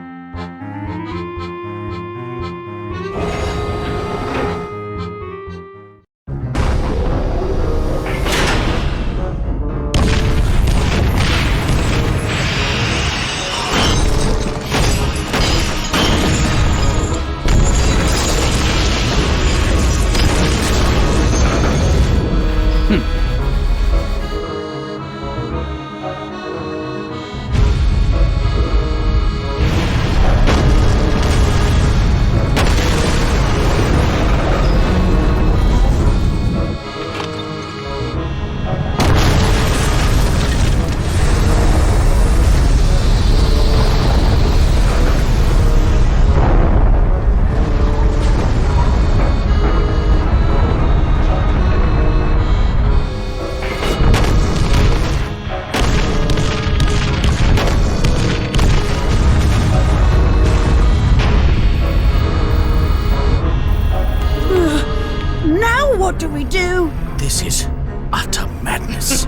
What do we do? This is utter madness.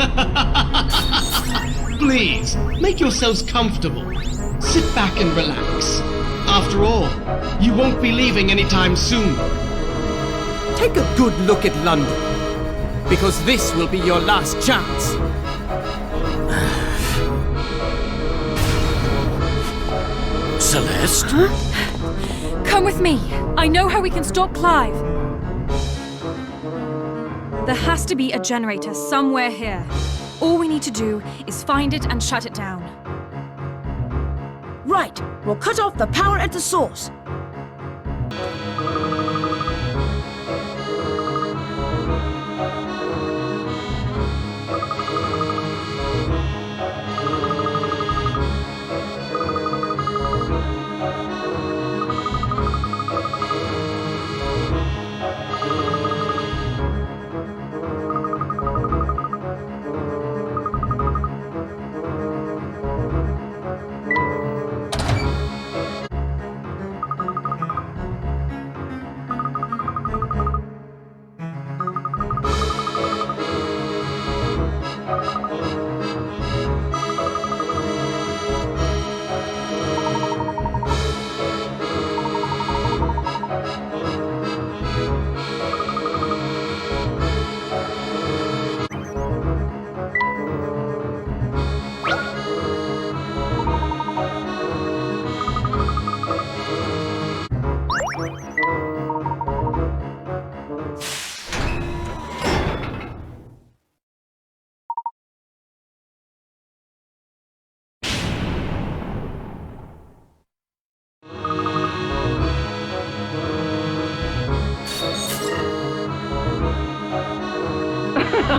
Please, make yourselves comfortable. Sit back and relax. After all, you won't be leaving anytime soon. Take a good look at London, because this will be your last chance. Celeste? Huh? Come with me. I know how we can stop Clive. There has to be a generator somewhere here. All we need to do is find it and shut it down. Right, we'll cut off the power at the source.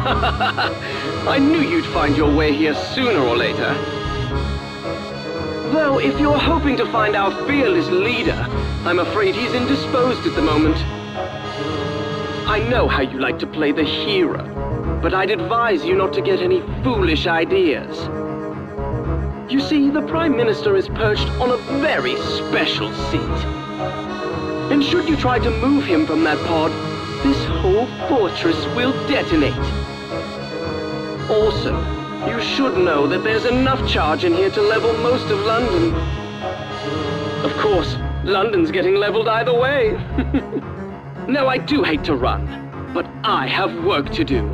I knew you'd find your way here sooner or later. Though, if you're hoping to find our fearless leader, I'm afraid he's indisposed at the moment. I know how you like to play the hero, but I'd advise you not to get any foolish ideas. You see, the Prime Minister is perched on a very special seat. And should you try to move him from that pod, this whole fortress will detonate. Also, you should know that there's enough charge in here to level most of London. Of course, London's getting leveled either way. No, I do hate to run, but I have work to do.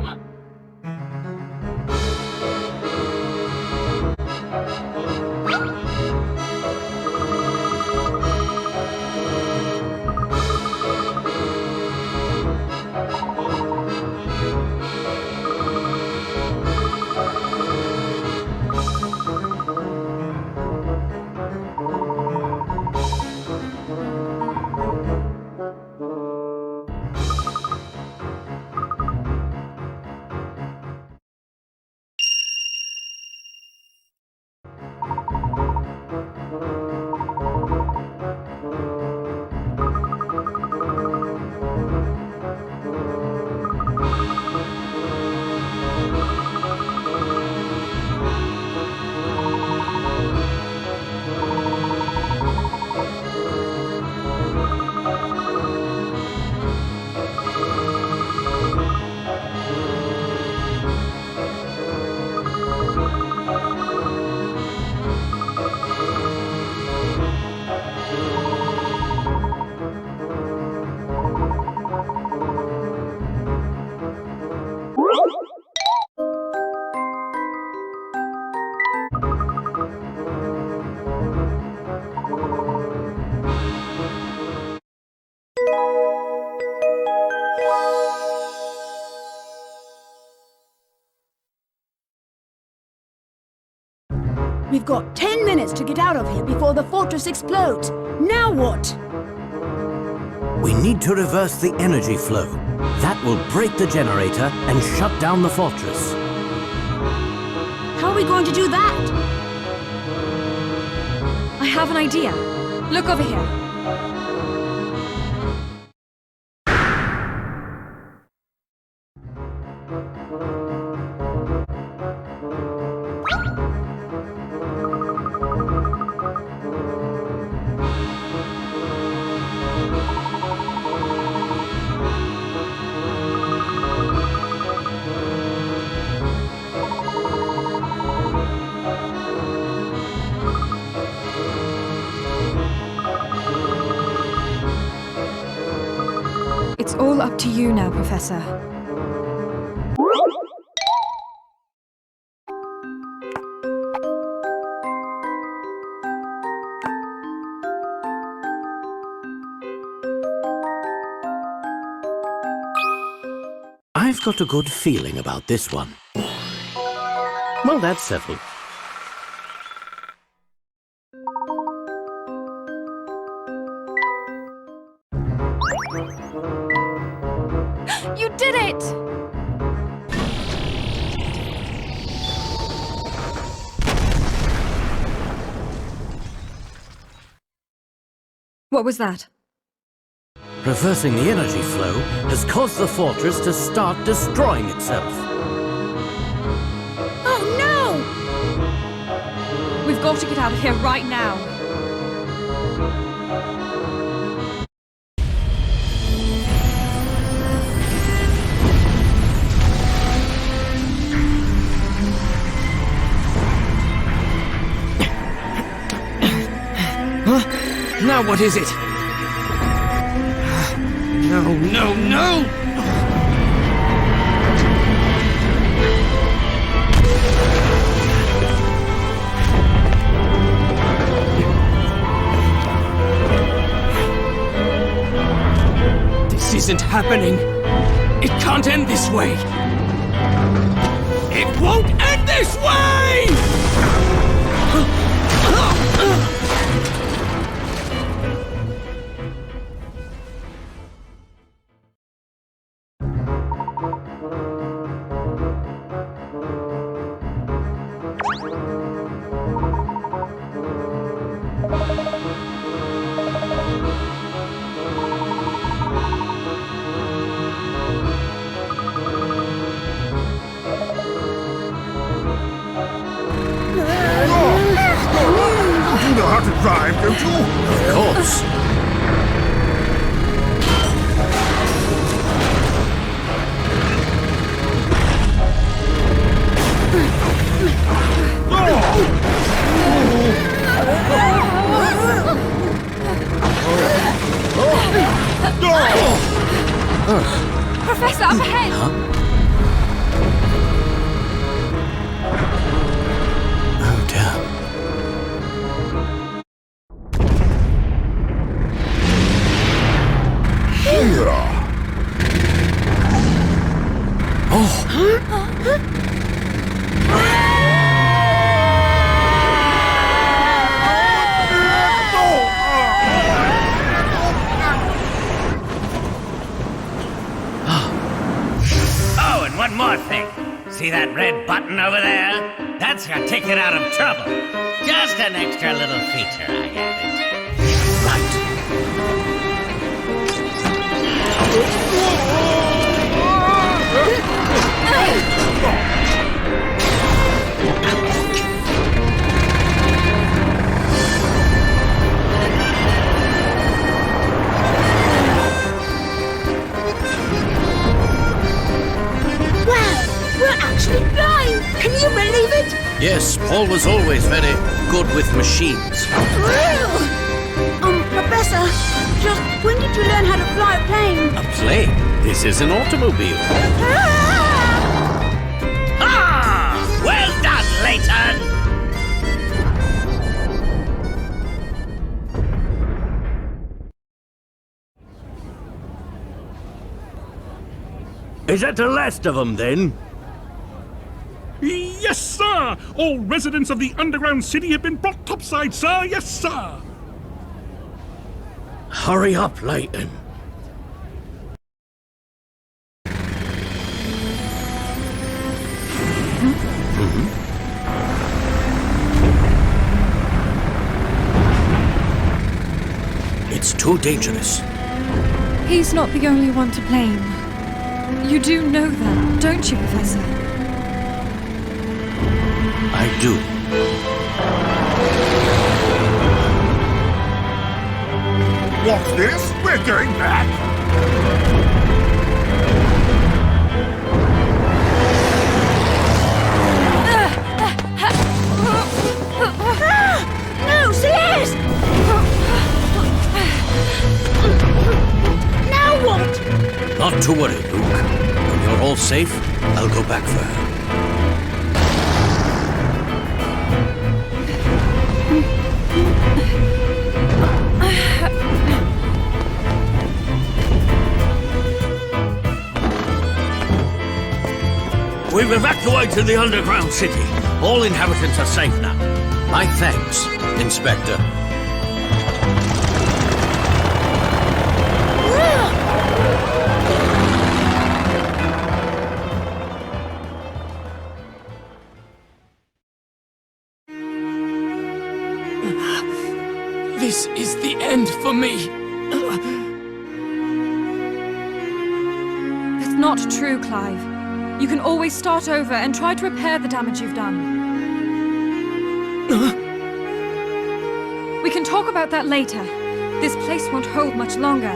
We've got 10 minutes to get out of here before the fortress explodes. Now what? We need to reverse the energy flow. That will break the generator and shut down the fortress. How are we going to do that? I have an idea. Look over here. It's all up to you now, Professor. I've got a good feeling about this one. Well, that's settled. You did it! What was that? Reversing the energy flow has caused the fortress to start destroying itself. Oh no! We've got to get out of here right now. Huh? Now what is it? No, no, no! This isn't happening. It can't end this way. It won't end this way! how to drive, don't you? Of course. Professor, up ahead! Oh dear. Oh, and one more thing. See that red button over there? That's your ticket out of trouble. Just an extra little feature I added. We're actually flying! Can you believe it? Yes, Paul was always very good with machines. Professor, just when did you learn how to fly a plane? A plane? This is an automobile. Ah! Well done, Layton! Is that the last of them, then? Yes, sir! All residents of the underground city have been brought topside, sir! Yes, sir! Hurry up, Layton. It's too dangerous. He's not the only one to blame. You do know that, don't you, Professor? I do. What's this? We're going back! No, Celeste! Now what? Not to worry, Luke. When you're all safe, I'll go back for her. We've evacuated the underground city. All inhabitants are safe now. My thanks, Inspector. This is the end for me. That's not true, Clive. You can always start over and try to repair the damage you've done. We can talk about that later. This place won't hold much longer.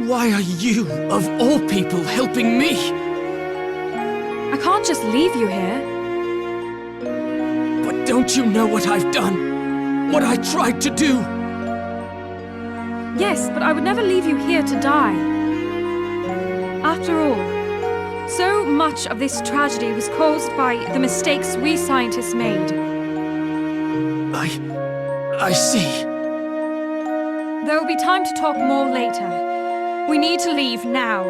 Why are you, of all people, helping me? I can't just leave you here. But don't you know what I've done? What I tried to do? Yes, but I would never leave you here to die. After all, so much of this tragedy was caused by the mistakes we scientists made. I see. There will be time to talk more later. We need to leave now.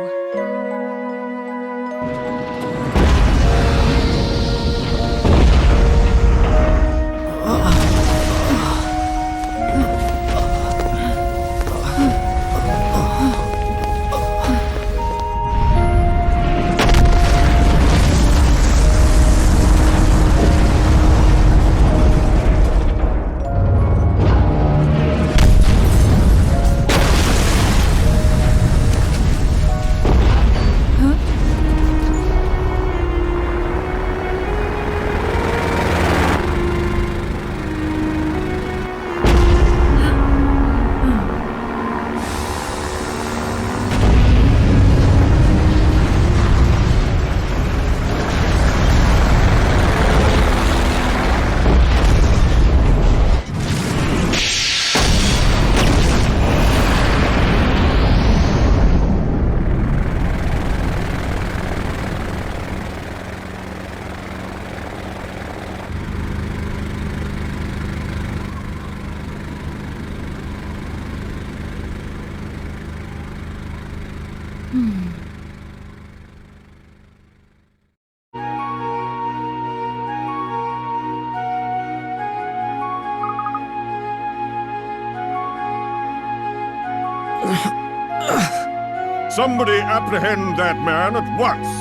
somebody apprehend that man at once?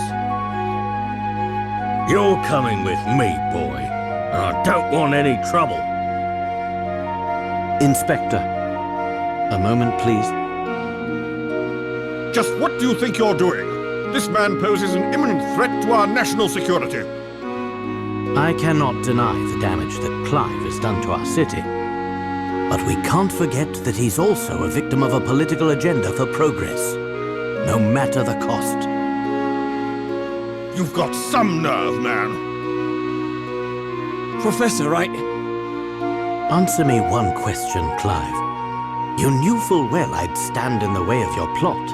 You're coming with me, boy. I don't want any trouble. Inspector, a moment, please. Just what do you think you're doing? This man poses an imminent threat to our national security. I cannot deny the damage that Clive has done to our city. But we can't forget that he's also a victim of a political agenda for progress, no matter the cost. You've got some nerve, man. Professor, Answer me one question, Clive. You knew full well I'd stand in the way of your plot.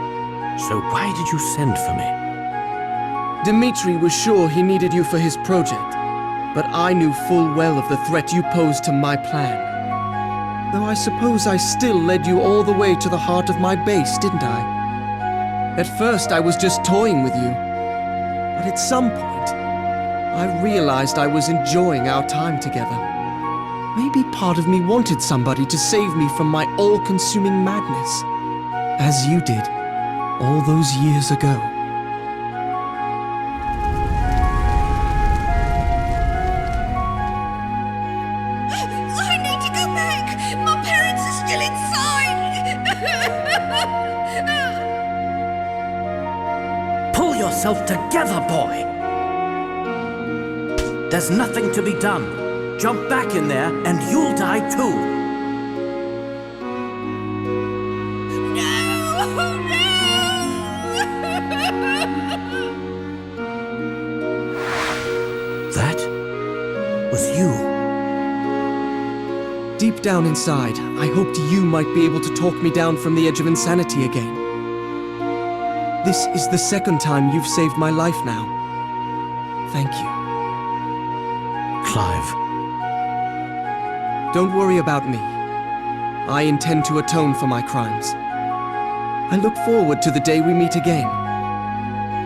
So why did you send for me? Dmitri was sure he needed you for his project, but I knew full well of the threat you posed to my plan. Though I suppose I still led you all the way to the heart of my base, didn't I? At first I was just toying with you, but at some point, I realized I was enjoying our time together. Maybe part of me wanted somebody to save me from my all-consuming madness, as you did all those years ago. I need to go back! My parents are still inside! Pull yourself together, boy! There's nothing to be done. Jump back in there, and you'll die too. That was you. Deep down inside, I hoped you might be able to talk me down from the edge of insanity again. This is the second time you've saved my life now. Thank you. Clive. Don't worry about me. I intend to atone for my crimes. I look forward to the day we meet again.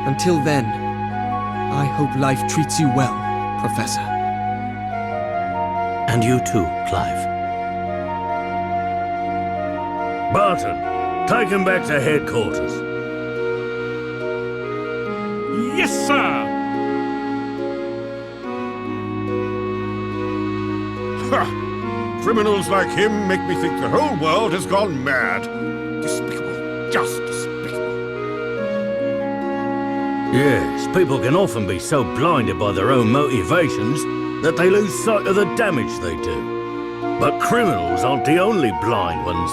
Until then, I hope life treats you well, Professor. And you too, Clive. Barton, take him back to headquarters. Yes, sir! Ha! Criminals like him make me think the whole world has gone mad. Despicable. Just despicable. Yes, people can often be so blinded by their own motivations that they lose sight of the damage they do. But criminals aren't the only blind ones.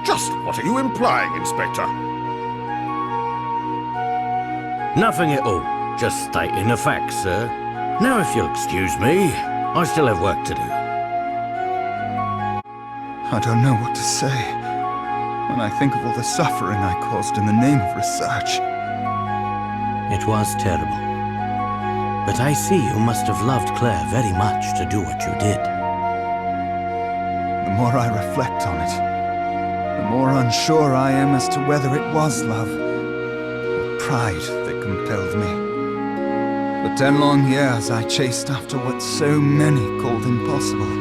Just what are you implying, Inspector? Nothing at all. Just stating the facts, sir. Now, if you'll excuse me, I still have work to do. I don't know what to say when I think of all the suffering I caused in the name of research. It was terrible. But I see you must have loved Claire very much to do what you did. The more I reflect on it, the more unsure I am as to whether it was love or pride that compelled me. For 10 long years I chased after what so many called impossible.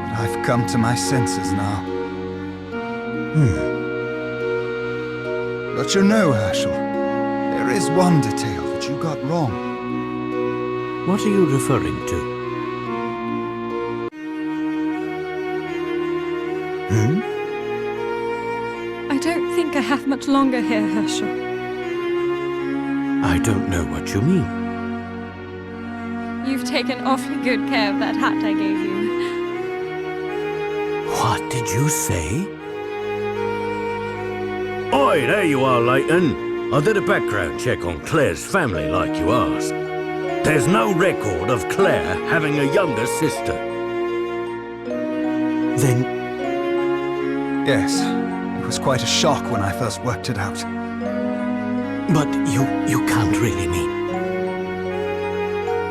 But I've come to my senses now. But you know, Herschel, there is one detail that you got wrong. What are you referring to? I don't think I have much longer here, Herschel. I don't know what you mean. You've taken awfully good care of that hat I gave you. What did you say? Oi, there you are, Layton. I did a background check on Claire's family like you asked. There's no record of Claire having a younger sister. Then... Yes, it was quite a shock when I first worked it out. But you can't really mean...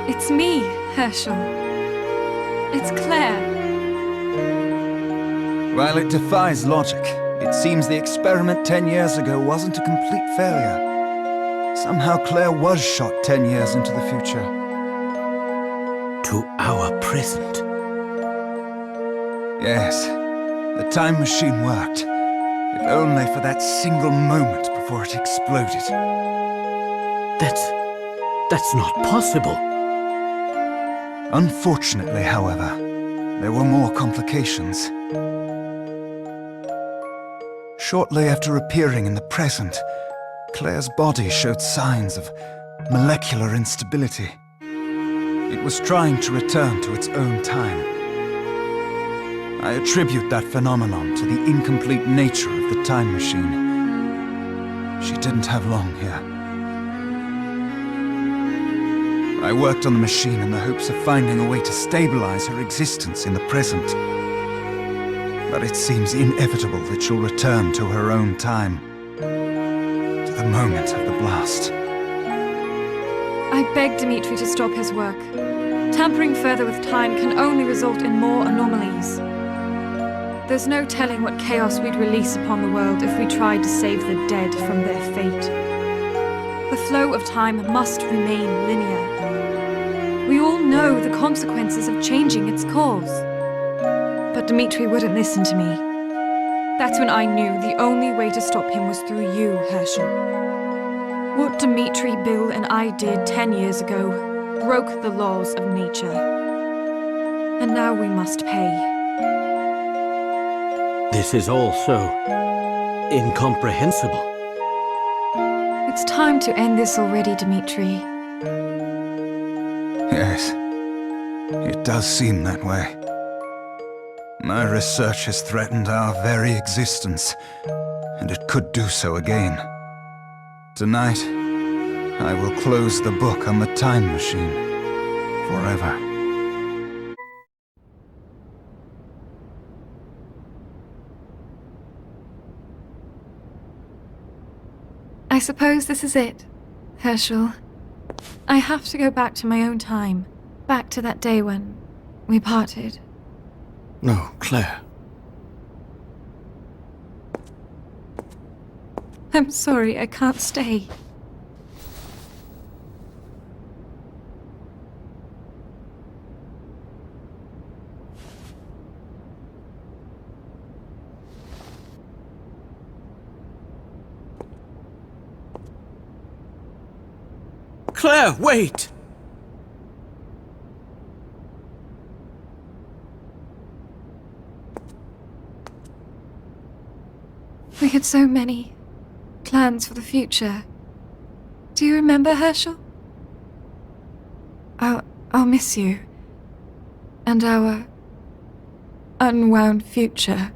It's me, Herschel. It's Claire. While it defies logic, it seems the experiment 10 years ago wasn't a complete failure. Somehow Claire was shot 10 years into the future. To our present. Yes, the time machine worked. If only for that single moment before it exploded. That's not possible. Unfortunately, however, there were more complications. Shortly after appearing in the present, Claire's body showed signs of molecular instability. It was trying to return to its own time. I attribute that phenomenon to the incomplete nature of the time machine. She didn't have long here. I worked on the machine in the hopes of finding a way to stabilize her existence in the present. But it seems inevitable that she'll return to her own time. To the moment of the blast. I beg Dimitri to stop his work. Tampering further with time can only result in more anomalies. There's no telling what chaos we'd release upon the world if we tried to save the dead from their fate. The flow of time must remain linear. We all know the consequences of changing its course. But Dimitri wouldn't listen to me. That's when I knew the only way to stop him was through you, Herschel. What Dimitri, Bill, and I did 10 years ago broke the laws of nature. And now we must pay. This is all so incomprehensible. It's time to end this already, Dimitri. Yes, it does seem that way. My research has threatened our very existence, and it could do so again. Tonight, I will close the book on the time machine forever. I suppose this is it, Herschel. I have to go back to my own time, back to that day when we parted. No, Claire. I'm sorry, I can't stay. Claire, wait! We had so many plans for the future. Do you remember, Herschel? I'll miss you. And our unwound future.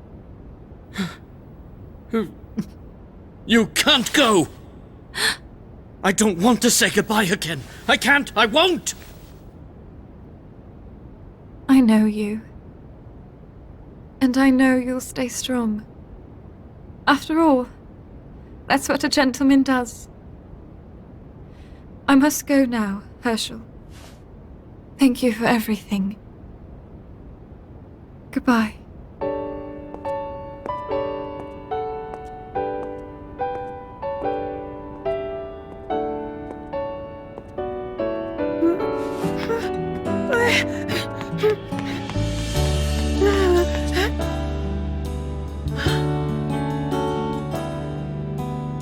You can't go! I don't want to say goodbye again. I can't, I won't! I know you. And I know you'll stay strong. After all, that's what a gentleman does. I must go now, Herschel. Thank you for everything. Goodbye.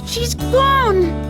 She's gone!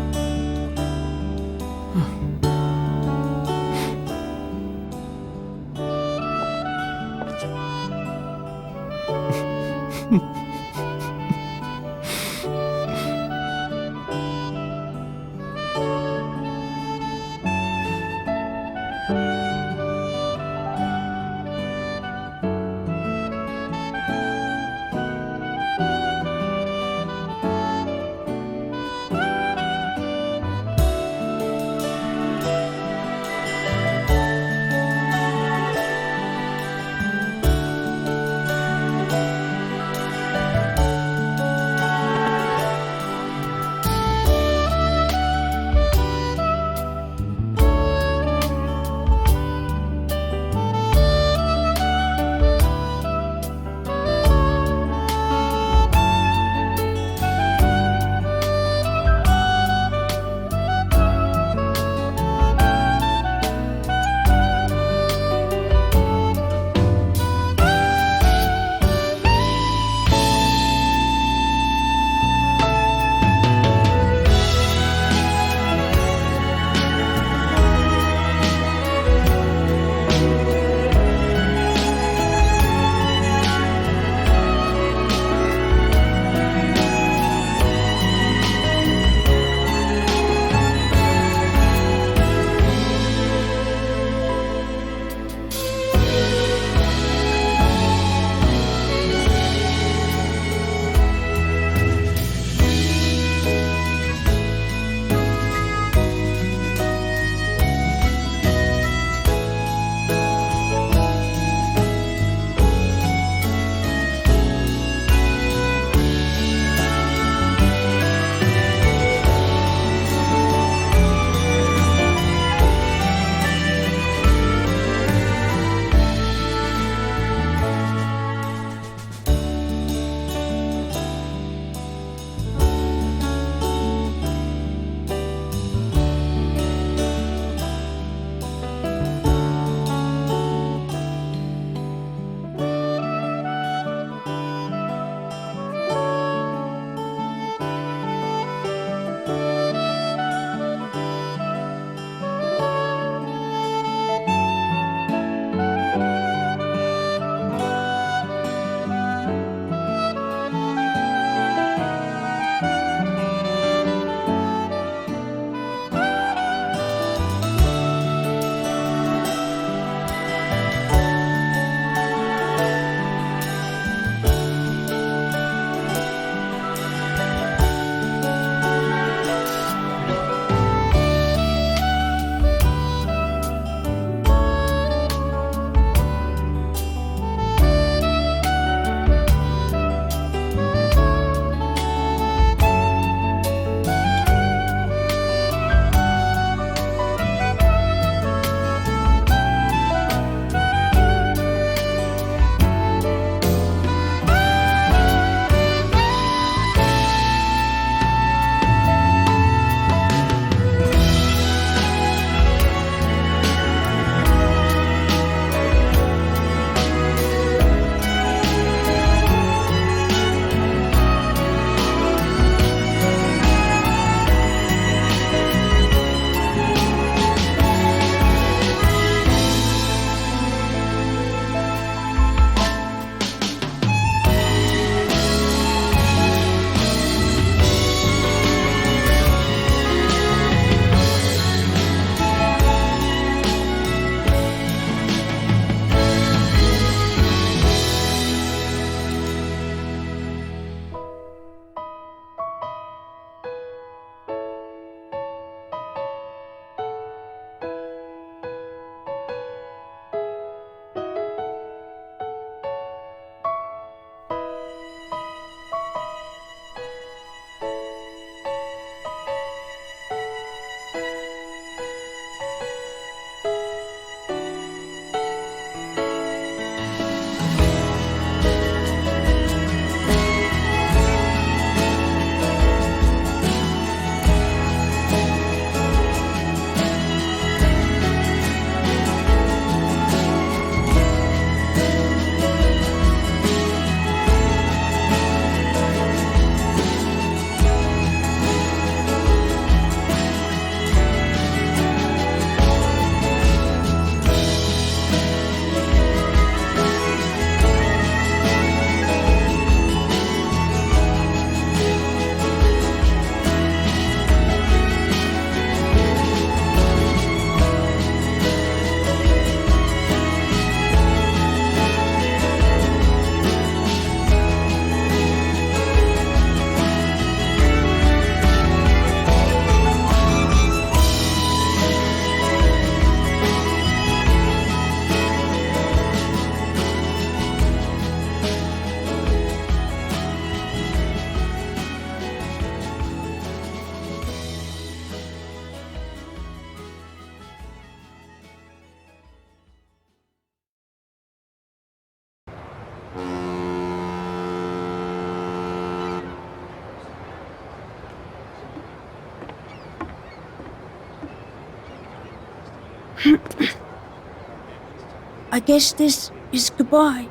I guess this is goodbye.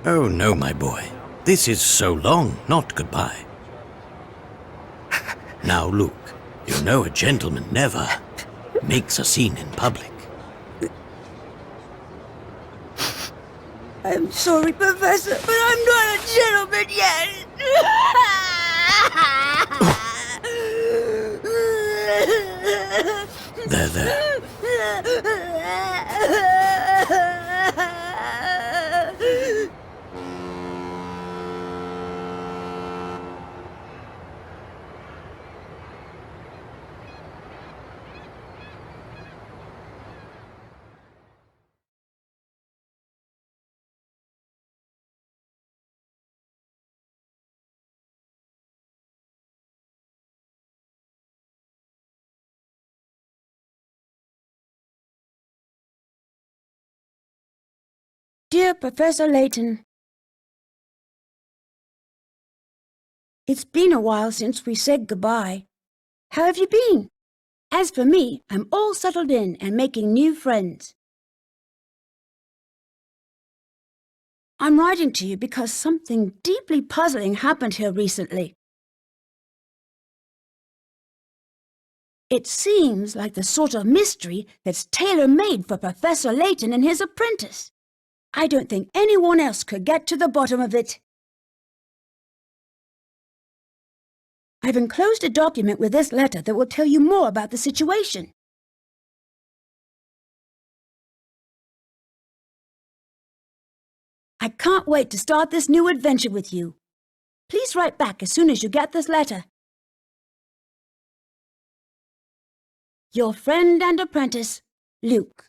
Oh no, my boy. This is so long, not goodbye. Now, Luke, you know a gentleman never makes a scene in public. I'm sorry, Professor, but I'm not a gentleman yet. There. Dear Professor Layton, it's been a while since we said goodbye. How have you been? As for me, I'm all settled in and making new friends. I'm writing to you because something deeply puzzling happened here recently. It seems like the sort of mystery that's tailor-made for Professor Layton and his apprentice. I don't think anyone else could get to the bottom of it. I've enclosed a document with this letter that will tell you more about the situation. I can't wait to start this new adventure with you. Please write back as soon as you get this letter. Your friend and apprentice, Luke.